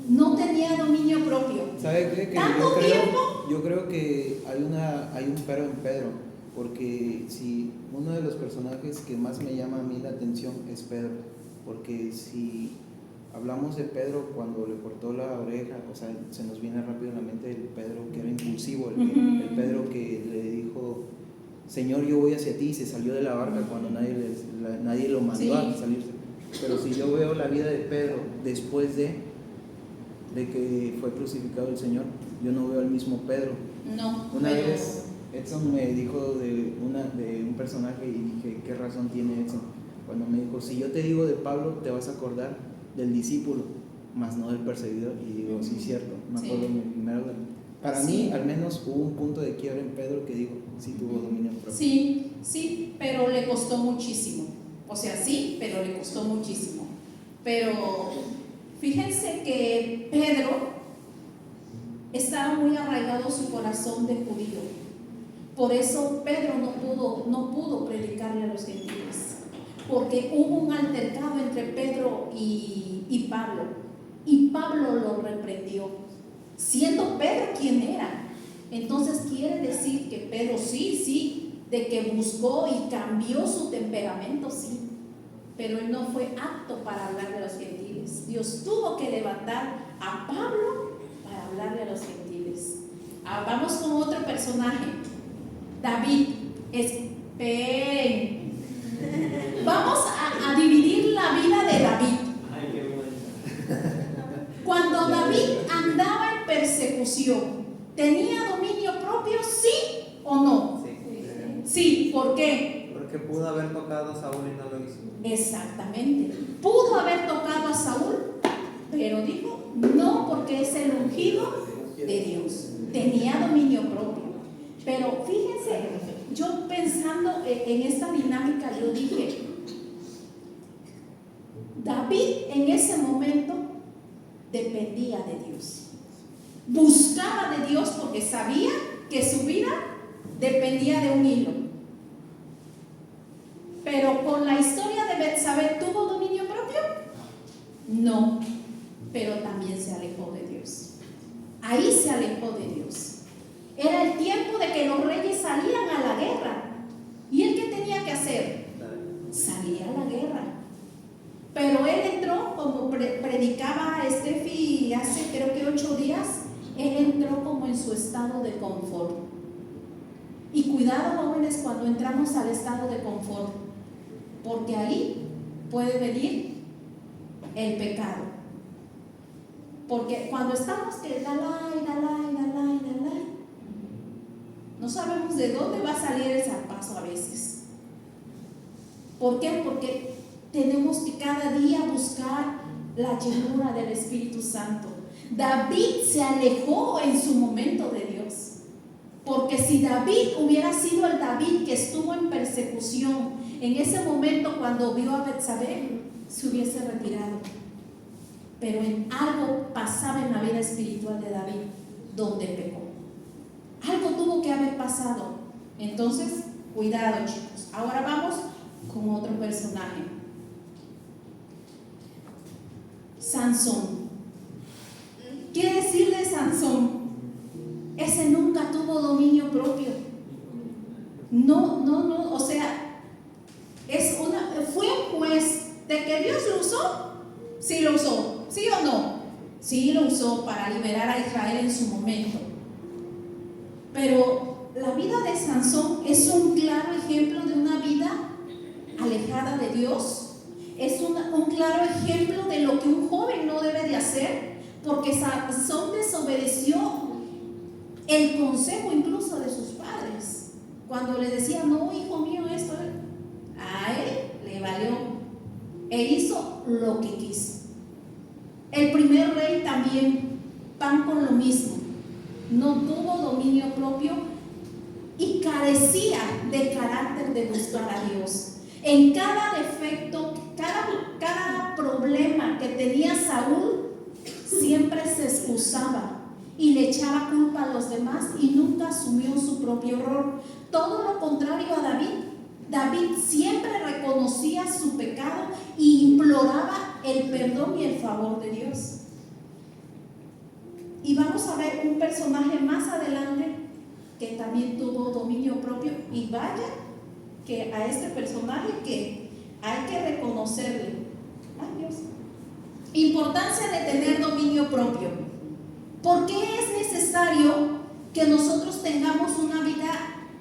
No tenía dominio propio. ¿Sabe qué? ¿Tanto tiempo? Yo creo que hay un pero en Pedro, porque si uno de los personajes que más me llama a mí la atención es Pedro, porque si hablamos de Pedro cuando le cortó la oreja, o sea, se nos viene rápido a la mente el Pedro que era impulsivo, el Pedro que le dijo, Señor, yo voy hacia ti, y se salió de la barca cuando nadie lo mandó a salirse. Pero si yo veo la vida de Pedro después de que fue crucificado el Señor, yo no veo al mismo Pedro. No. Una vez Edson me dijo de un personaje y dije, ¿qué razón tiene Edson? Cuando me dijo, si yo te digo de Pablo, te vas a acordar del discípulo, más no del perseguidor. Y digo, sí, cierto, me acuerdo de mi primera. Para mí, al menos, hubo un punto de quiebre en Pedro que digo, sí tuvo dominio propio. Sí, pero le costó muchísimo. O sea, sí, pero le costó muchísimo. Pero fíjense que Pedro estaba muy arraigado su corazón de judío. Por eso Pedro no pudo predicarle a los gentiles, porque hubo un altercado entre Pedro y Pablo, y Pablo lo reprendió. Siendo Pedro quien era, entonces quiere decir que Pedro sí, de que buscó y cambió su temperamento, sí, pero él no fue apto para hablarle a los gentiles. Dios tuvo que levantar a Pablo para hablarle a los gentiles. Vamos con otro personaje, David. Esperen, vamos a dividir la vida de David. Ay, qué bueno. Cuando David andaba en persecución, ¿tenía dominio propio, sí o no? Sí, ¿por qué? Porque pudo haber tocado a Saúl y no lo hizo. Exactamente. Pudo haber tocado a Saúl, pero dijo, no, porque es el ungido de Dios. Tenía dominio propio. Pero fíjense, yo pensando en esta dinámica, yo dije, David en ese momento dependía de Dios. Buscaba de Dios porque sabía que su vida dependía de un hilo. Pero con la historia de Betsabé, ¿tuvo dominio propio? No, pero también se alejó de Dios. Ahí se alejó de Dios. Era el tiempo de que los reyes salían a la guerra. ¿Y él qué tenía que hacer? explicaba a Steffi hace creo que 8 días, él entró como en su estado de confort. Y cuidado, jóvenes, cuando entramos al estado de confort, porque ahí puede venir el pecado. Porque cuando estamos que dalai, no sabemos de dónde va a salir el zarpazo a veces. ¿Por qué? Porque tenemos que cada día buscar la llenura del Espíritu Santo. David se alejó en su momento de Dios. Porque si David hubiera sido el David que estuvo en persecución en ese momento cuando vio a Betsabé, se hubiese retirado. Pero en algo pasaba en la vida espiritual de David donde pecó. Algo tuvo que haber pasado. Entonces, cuidado, chicos. Ahora vamos con otro personaje. Sansón. ¿Qué decir de Sansón? Ese nunca tuvo dominio propio. No, o sea, fue un juez. ¿De que Dios lo usó? Sí lo usó, ¿sí o no? Sí lo usó para liberar a Israel en su momento. Pero la vida de Sansón es un claro ejemplo de una vida alejada de Dios. Es un claro ejemplo de lo que un joven no debe de hacer, porque Sansón desobedeció el consejo incluso de sus padres. Cuando le decían, no, hijo mío, esto, a él le valió e hizo lo que quiso. El primer rey también, pan con lo mismo, no tuvo dominio propio y carecía de carácter de buscar a Dios. En cada defecto, cada problema que tenía Saúl, siempre se excusaba y le echaba culpa a los demás y nunca asumió su propio error. Todo lo contrario a David. David siempre reconocía su pecado y imploraba el perdón y el favor de Dios. Y vamos a ver un personaje más adelante que también tuvo dominio propio, y vaya que a este personaje que hay que reconocerle. Ay, Dios. Importancia de tener dominio propio. ¿Por qué es necesario que nosotros tengamos una vida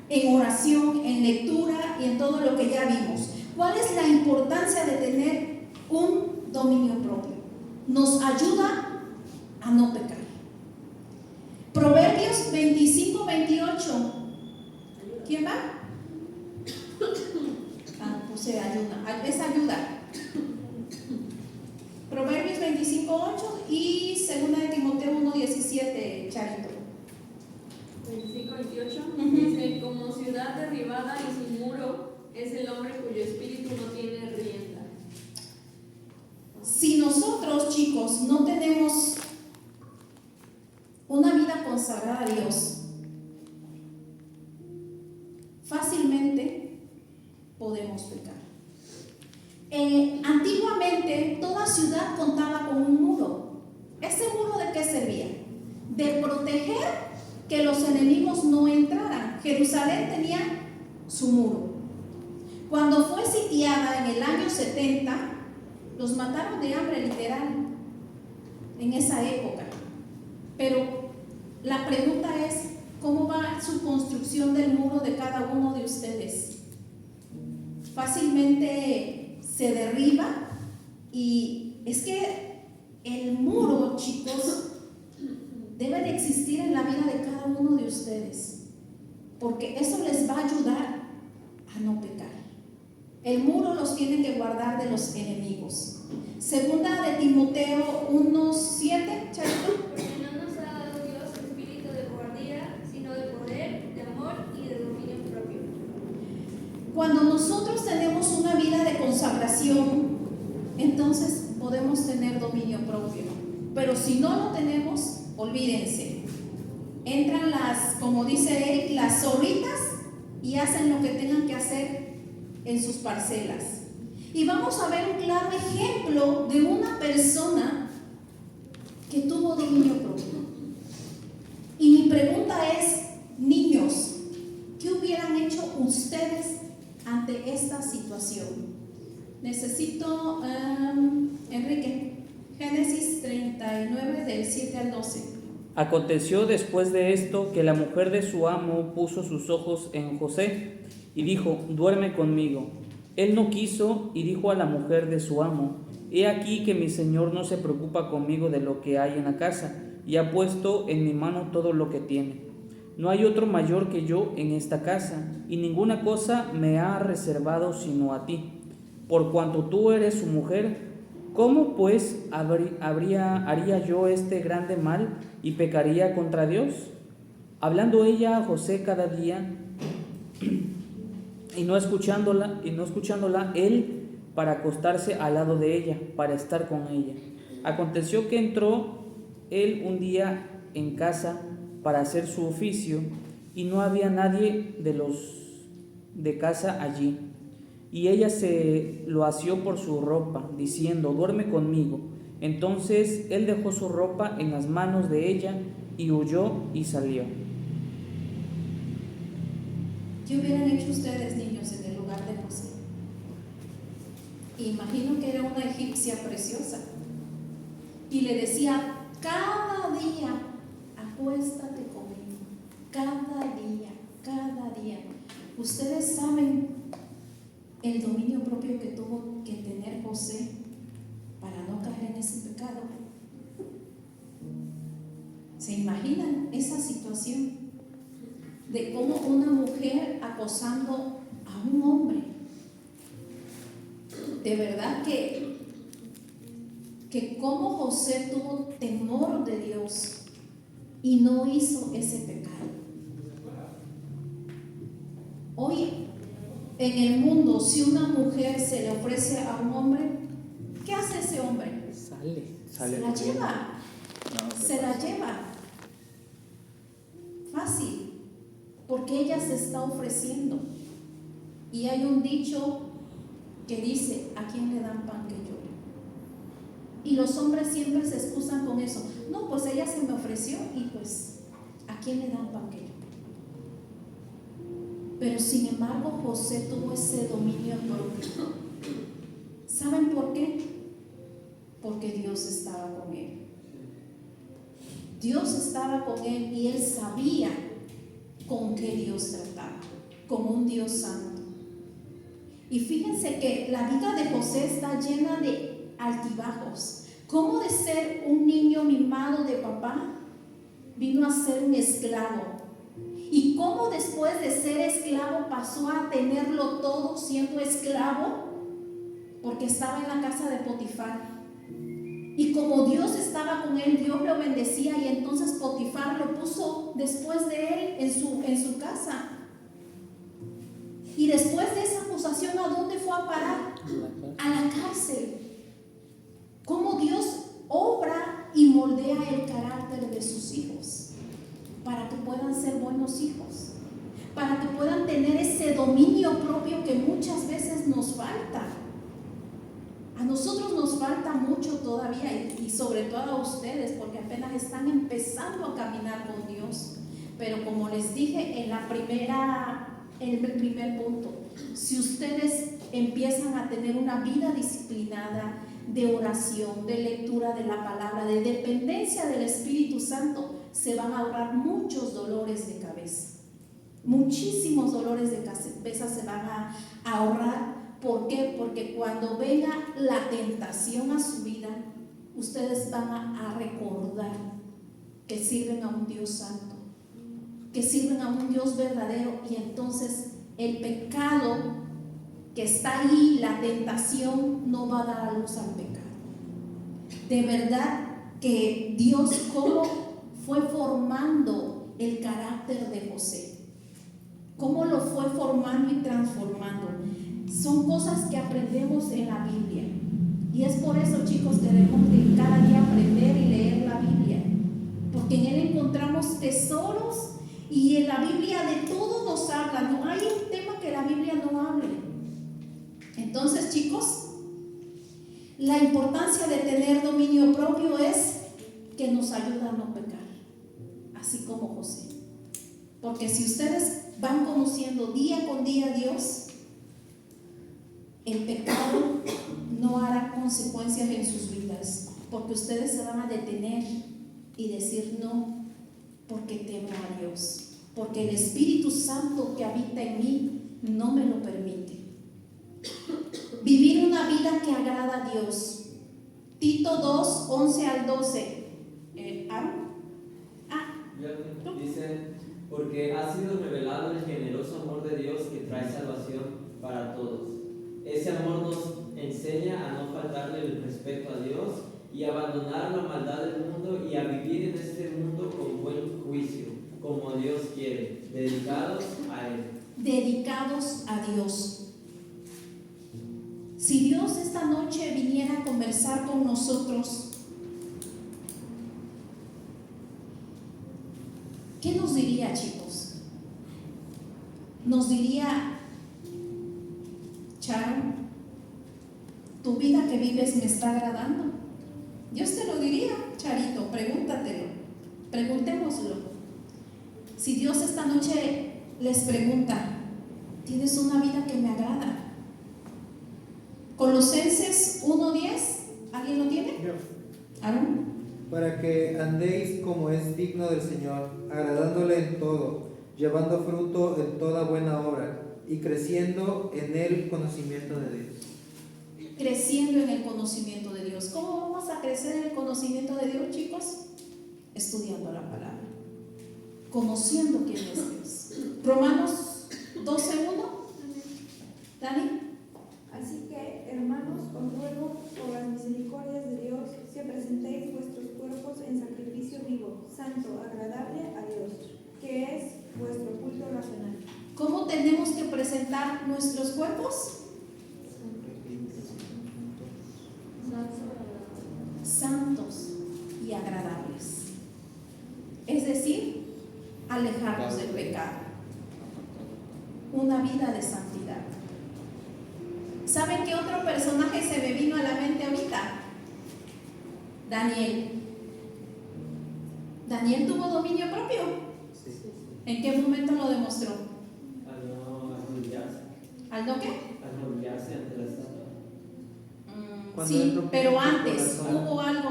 en oración, en lectura y en todo lo que ya vimos? ¿Cuál es la importancia de tener un dominio propio? Nos ayuda a no pecar. Proverbios 25-28. ¿Quién va? Puse ayuda. Es ayuda. Proverbios 25:8 y 2 de Timoteo 1:17, Charito. 25-28 dice: como ciudad derribada y sin muro es el hombre cuyo espíritu no tiene rienda. Si nosotros, chicos, no tenemos una vida consagrada a Dios, fácilmente podemos pecar. Antiguamente toda ciudad contaba con un muro. ¿Ese muro de qué servía? De proteger que los enemigos no entraran. Jerusalén tenía su muro. Cuando fue sitiada en el año 70, los mataron de hambre literal en esa época. Pero la pregunta es, ¿cómo va su construcción del muro de cada uno de ustedes? Fácilmente se derriba, y es que el muro, chicos, debe de existir en la vida de cada uno de ustedes, porque eso les va a ayudar a no pecar. El muro los tiene que guardar de los enemigos. Segunda de Timoteo 1:7, Charito. Porque no nos ha dado Dios espíritu de cobardía, sino de poder, de amor y de dominio propio. Cuando nosotros tenemos una vida de consagración, entonces podemos tener dominio propio. Pero si no lo tenemos, olvídense. Entran como dice Eric, las zorritas y hacen lo que tengan que hacer en sus parcelas. Y vamos a ver un claro ejemplo de una persona que tuvo dominio propio. Y mi pregunta es, niños, ¿qué hubieran hecho ustedes ante esta situación? Necesito, Enrique, Génesis 39 del 7 al 12. Aconteció después de esto que la mujer de su amo puso sus ojos en José y dijo: duerme conmigo. Él no quiso y dijo a la mujer de su amo: he aquí que mi señor no se preocupa conmigo de lo que hay en la casa, y ha puesto en mi mano todo lo que tiene. No hay otro mayor que yo en esta casa, y ninguna cosa me ha reservado sino a ti, por cuanto tú eres su mujer. ¿Cómo pues haría yo este grande mal y pecaría contra Dios? Hablando ella a José cada día, y no escuchándola él, para acostarse al lado de ella, para estar con ella. Aconteció que entró él un día en casa para hacer su oficio, y no había nadie de los de casa allí. Y ella se lo asió por su ropa, diciendo: duerme conmigo. Entonces él dejó su ropa en las manos de ella, y huyó y salió. ¿Qué hubieran hecho ustedes, niños, en el lugar de José? Imagino que era una egipcia preciosa. Y le decía: cada día, acuéstate conmigo. Cada día, cada día. Ustedes saben el dominio propio que tuvo que tener José para no caer en ese pecado. ¿Se imaginan esa situación de cómo una mujer acosando a un hombre? De verdad que cómo José tuvo temor de Dios y no hizo ese pecado. Hoy en el mundo, si una mujer se le ofrece a un hombre, ¿qué hace ese hombre? Se la lleva. Se la lleva. Fácil. Porque ella se está ofreciendo. Y hay un dicho que dice: ¿a quién le dan pan que llore? Y los hombres siempre se excusan con eso. No, pues ella se me ofreció y pues ¿a quién le dan pan que llore? Pero sin embargo José tuvo ese dominio propio. ¿Saben por qué? Porque Dios estaba con él. Dios estaba con él y él sabía con qué Dios trataba, como un Dios santo. Y fíjense que la vida de José está llena de altibajos. Cómo de ser un niño mimado de papá vino a ser un esclavo. Y cómo después de ser esclavo pasó a tenerlo todo siendo esclavo, porque estaba en la casa de Potifar. Y como Dios estaba con él, Dios lo bendecía, y entonces Potifar lo puso después de él en su casa. Y después de esa acusación, ¿a dónde fue a parar? A la cárcel. Cómo Dios obra y moldea el carácter de sus hijos para que puedan ser buenos hijos, para que puedan tener ese dominio propio que muchas veces nos falta. A nosotros nos falta mucho todavía, y sobre todo a ustedes, porque apenas están empezando a caminar con Dios. Pero como les dije en el primer punto, si ustedes empiezan a tener una vida disciplinada de oración, de lectura de la palabra, de dependencia del Espíritu Santo, se van a ahorrar muchos dolores de cabeza. Muchísimos dolores de cabeza se van a ahorrar. ¿Por qué? Porque cuando venga la tentación a su vida, ustedes van a recordar que sirven a un Dios santo, que sirven a un Dios verdadero, y entonces el pecado que está ahí, la tentación, no va a dar a luz al pecado. De verdad que Dios cómo fue formando el carácter de José, cómo lo fue formando y transformando. Son cosas que aprendemos en la Biblia, y es por eso, chicos, que debemos de cada día aprender y leer la Biblia, porque en él encontramos tesoros, y en la Biblia de todo nos habla. No hay un tema que la Biblia no hable. Entonces, chicos, la importancia de tener dominio propio es que nos ayuda a no pecar, así como José. Porque si ustedes van conociendo día con día a Dios, el pecado no hará consecuencias en sus vidas. porque ustedes se van a detener y decir no, porque temo a Dios, porque el Espíritu Santo que habita en mí no me lo permite. Vivir una vida que agrada a Dios. Tito 2, 11 al 12. Dice, porque ha sido revelado el generoso amor de Dios que trae salvación para todos. Ese amor nos enseña a no faltarle el respeto a Dios y abandonar la maldad del mundo y a vivir en este mundo con buen juicio, como Dios quiere, dedicados a Él. Dedicados a Dios. Si Dios esta noche viniera a conversar con nosotros, ¿qué nos diría, chicos? Nos diría: Charo, tu vida que vives me está agradando. Dios te lo diría, Charito, pregúntatelo, preguntémoslo. Si Dios esta noche les pregunta: ¿tienes una vida que me agrada? Colosenses 1:10, ¿alguien lo tiene? ¿Aaron? Para que andéis como es digno del Señor, agradándole en todo, llevando fruto en toda buena obra y creciendo en el conocimiento de Dios. Creciendo en el conocimiento de Dios. ¿Cómo vamos a crecer en el conocimiento de Dios, chicos? Estudiando la palabra, conociendo quién es Dios. Romanos 12:1. Dani. Así que, hermanos, os ruego por las misericordias de Dios que presentéis vuestros cuerpos en sacrificio vivo, santo, agradable a Dios, que es vuestro culto racional. ¿Cómo tenemos que presentar nuestros cuerpos? Santos y agradables. Es decir, alejarnos del pecado. Una vida de santidad. ¿Saben qué otro personaje se me vino a la mente ahorita? Daniel. Daniel tuvo dominio propio. Sí. ¿En qué momento lo demostró? Al no arrodillarse. ¿Al no qué? Al arrodillarse ante la estatua. Cuando él Sí, propuso pero en su antes corazón, hubo algo.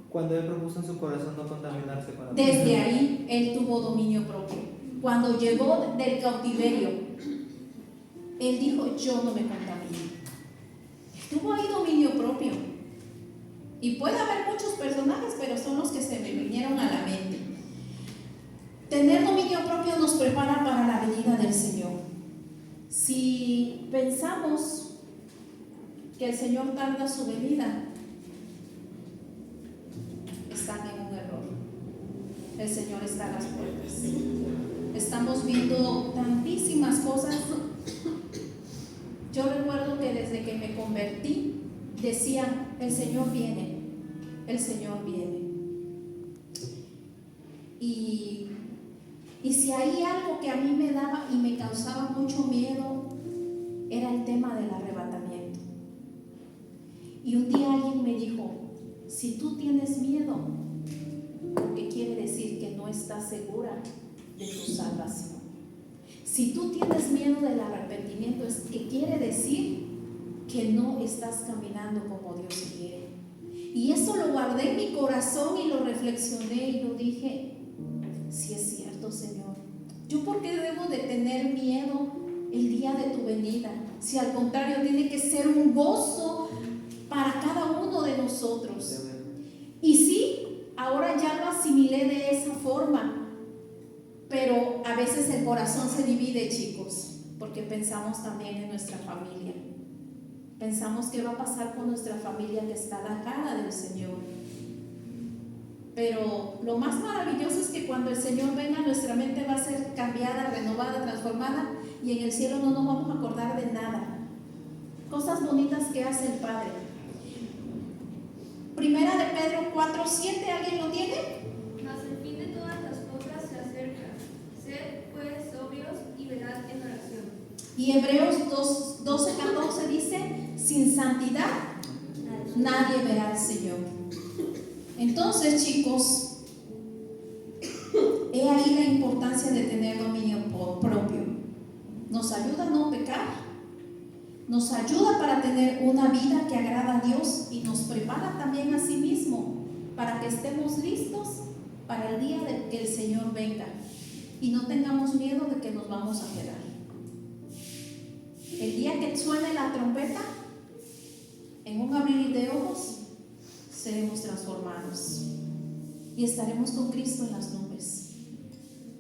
Cuando él propuso en su corazón no contaminarse con la Desde ahí él tuvo dominio propio. Cuando llegó del cautiverio, él dijo: yo no me contamino. Tuvo ahí dominio propio. Y puede haber muchos personajes, pero son los que se me vinieron a la mente. Tener dominio propio nos prepara para la venida del Señor. Si pensamos que el Señor tarda su venida, están en un error. El Señor está a las puertas. Estamos viendo tantísimas cosas. Yo recuerdo que desde que me convertí decían: el Señor viene, el Señor viene. Y si hay algo que a mí me daba y me causaba mucho miedo, era el tema del arrebatamiento. Y un día alguien me dijo: si tú tienes miedo, ¿qué quiere decir? Que no estás segura de tu salvación. Si tú tienes miedo del arrepentimiento, es que quiere decir que no estás caminando como Dios quiere. Y eso lo guardé en mi corazón y lo reflexioné y lo dije: sí es cierto, Señor. ¿Yo por qué debo de tener miedo el día de tu venida? Si al contrario tiene que ser un gozo para cada uno de nosotros. Y sí, ahora ya lo asimilé de esa forma. Pero a veces el corazón se divide, chicos, porque pensamos también en nuestra familia. Pensamos qué va a pasar con nuestra familia que está alejada del Señor. Pero lo más maravilloso es que cuando el Señor venga, nuestra mente va a ser cambiada, renovada, transformada, y en el cielo no nos vamos a acordar de nada. Cosas bonitas que hace el Padre. Primera de Pedro 4:7, ¿alguien lo tiene? Mas el fin de todas las cosas se acerca. Sed pues sobrios y velad en oración. Y Hebreos 12:14 dice: sin santidad nadie verá al Señor. Entonces, chicos, he ahí la importancia de tener dominio propio. Nos ayuda a no pecar, nos ayuda para tener una vida que agrada a Dios y nos prepara también a sí mismo para que estemos listos para el día de que el Señor venga y no tengamos miedo de que nos vamos a quedar. El día que suene la trompeta, en un abrir de ojos seremos transformados y estaremos con Cristo en las nubes.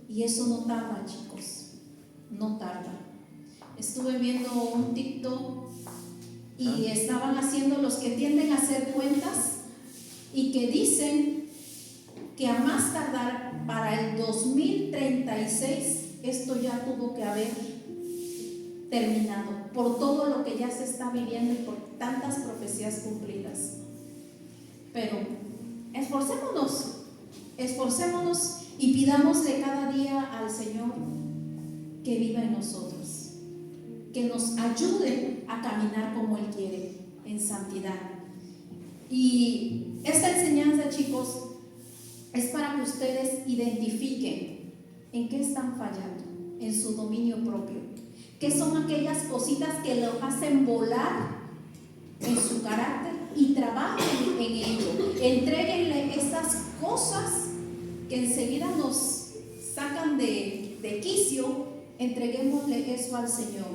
Y eso no tarda, chicos, no tarda. Estuve viendo un TikTok y estaban haciendo los que tienden a hacer cuentas y que dicen que a más tardar para el 2036 esto ya tuvo que haber terminado por todo lo que ya se está viviendo y por tantas profecías cumplidas. Pero esforcémonos y pidámosle cada día al Señor que viva en nosotros, que nos ayude a caminar como Él quiere, en santidad. Y esta enseñanza, chicos, es para que ustedes identifiquen en qué están fallando, en su dominio propio, qué son aquellas cositas que los hacen volar en su carácter, y trabajen en ello. Entréguenle estas cosas que enseguida nos sacan de quicio. Entreguémosle eso al Señor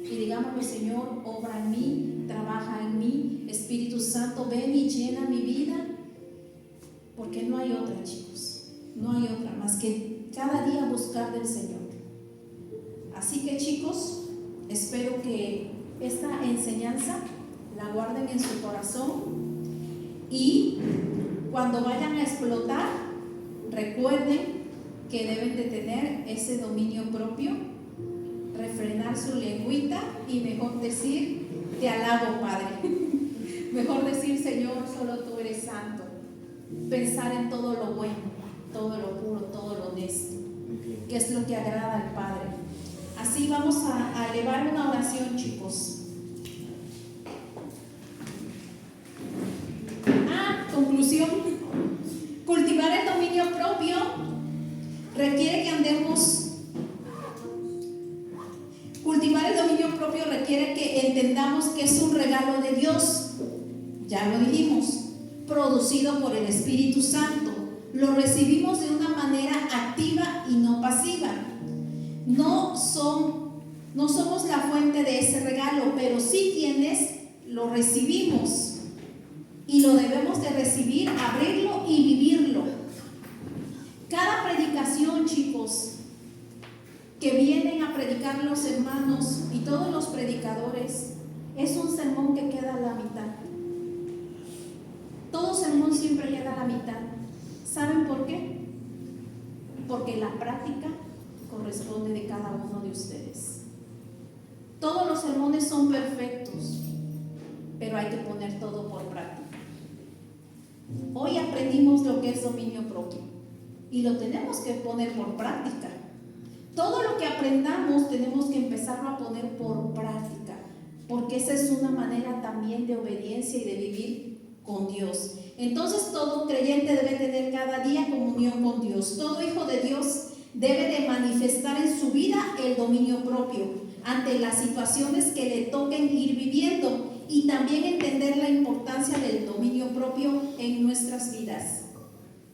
y digámosle: Señor, obra en mí, trabaja en mí, Espíritu Santo, ven y llena mi vida, porque no hay otra, chicos, no hay otra más que cada día buscar del Señor. Así que, chicos, espero que esta enseñanza la guarden en su corazón y cuando vayan a explotar, recuerden que deben de tener ese dominio propio, refrenar su lengüita y mejor decir: te alabo, Padre. Mejor decir: Señor, solo tú eres santo. Pensar en todo lo bueno, todo lo puro, todo lo honesto, que es lo que agrada al Padre. Así vamos a elevar una oración, chicos. Conclusión: cultivar el dominio propio requiere que andemos. Cultivar el dominio propio requiere que entendamos que es un regalo de Dios. Ya lo dijimos, producido por el Espíritu Santo. Lo recibimos de una manera activa y no pasiva. No somos la fuente de ese regalo, pero sí quienes lo recibimos. Y lo debemos de recibir, abrirlo y vivirlo. Cada predicación, chicos, que vienen a predicar los hermanos y todos los predicadores, es un sermón que queda a la mitad. Todo sermón siempre queda a la mitad. ¿Saben por qué? Porque la práctica corresponde de cada uno de ustedes. Todos los sermones son perfectos, pero hay que poner todo por práctica. Hoy aprendimos lo que es dominio propio y lo tenemos que poner por práctica. Todo lo que aprendamos tenemos que empezarlo a poner por práctica, porque esa es una manera también de obediencia y de vivir con Dios. Entonces todo creyente debe tener cada día comunión con Dios. Todo hijo de Dios debe de manifestar en su vida el dominio propio ante las situaciones que le toquen ir viviendo, y también entender la importancia del dominio propio en nuestras vidas.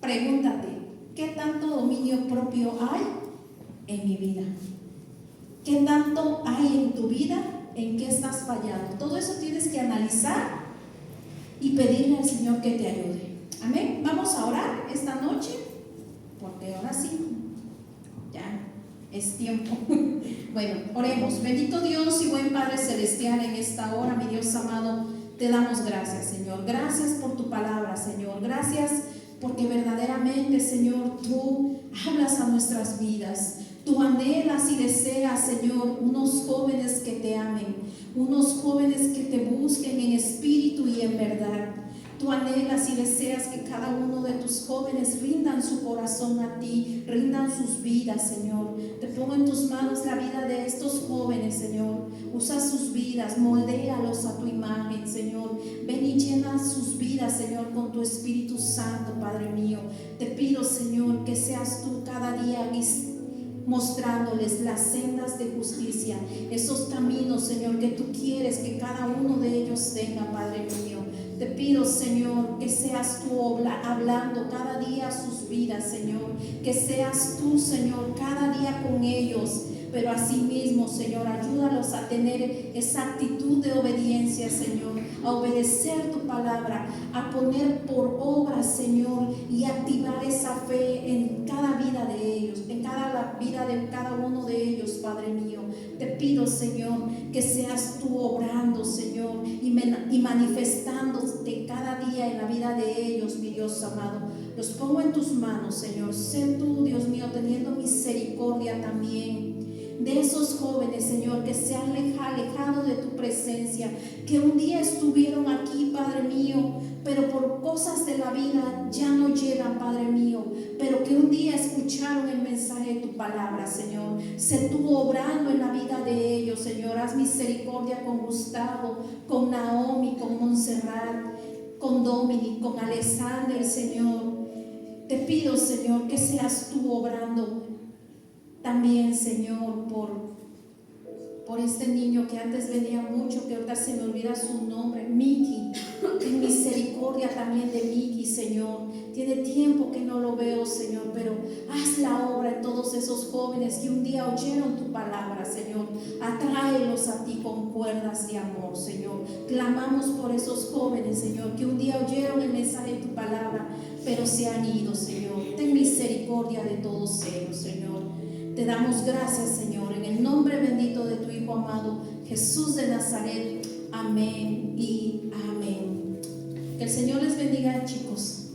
Pregúntate: ¿qué tanto dominio propio hay en mi vida? ¿Qué tanto hay en tu vida? ¿En qué estás fallando? Todo eso tienes que analizar y pedirle al Señor que te ayude. Amén. Vamos a orar esta noche, porque ahora sí, ya es tiempo. Bueno, oremos. Bendito Dios y buen Padre Celestial, en esta hora, mi Dios amado, te damos gracias, Señor. Gracias por tu palabra, Señor. Gracias porque verdaderamente, Señor, tú hablas a nuestras vidas. Tú anhelas y deseas, Señor, unos jóvenes que te amen, unos jóvenes que te busquen en espíritu y en verdad. Tú anhelas y deseas que cada uno de tus jóvenes rindan su corazón a ti, rindan sus vidas, Señor. Te pongo en tus manos la vida de estos jóvenes, Señor. Usa sus vidas, moldéalos a tu imagen, Señor. Ven y llena sus vidas, Señor, con tu Espíritu Santo, Padre mío. Te pido, Señor, que seas tú cada día mostrándoles las sendas de justicia, esos caminos, Señor, que tú quieres que cada uno de ellos tenga, Padre mío. Te pido, Señor, que seas tú hablando cada día a sus vidas, Señor, que seas tú, Señor, cada día con ellos. Pero asimismo, Señor, ayúdalos a tener esa actitud de obediencia, Señor, a obedecer tu palabra, a poner por obra, Señor, y activar esa fe en cada vida de ellos, en cada vida de cada uno de ellos, Padre mío. Te pido, Señor, que seas tú obrando, Señor, y manifestándote cada día en la vida de ellos, mi Dios amado. Los pongo en tus manos, Señor. Sé tú, Dios mío, teniendo misericordia también de esos jóvenes, Señor, que se han alejado de tu presencia, que un día estuvieron aquí, Padre mío, pero por cosas de la vida ya no llegan, Padre mío, pero que un día escucharon el mensaje de tu palabra, Señor. Sé tú obrando en la vida de ellos, Señor. Haz misericordia con Gustavo, con Naomi, con Montserrat, con Dominic, con Alexander, Señor. Te pido, Señor, que seas tú obrando también, Señor, por este niño que antes venía mucho, que ahorita se me olvida su nombre, Miki. En misericordia también de Miki, Señor. Tiene tiempo que no lo veo, Señor, pero haz la obra en todos esos jóvenes que un día oyeron tu palabra, Señor. Atráelos a ti con cuerdas de amor, Señor. Clamamos por esos jóvenes, Señor, que un día oyeron el mensaje de tu palabra, pero se han ido, Señor. Ten misericordia de todos ellos, Señor. Te damos gracias, Señor, en el nombre bendito de tu Hijo amado, Jesús de Nazaret. Amén y amén. Que el Señor les bendiga, chicos.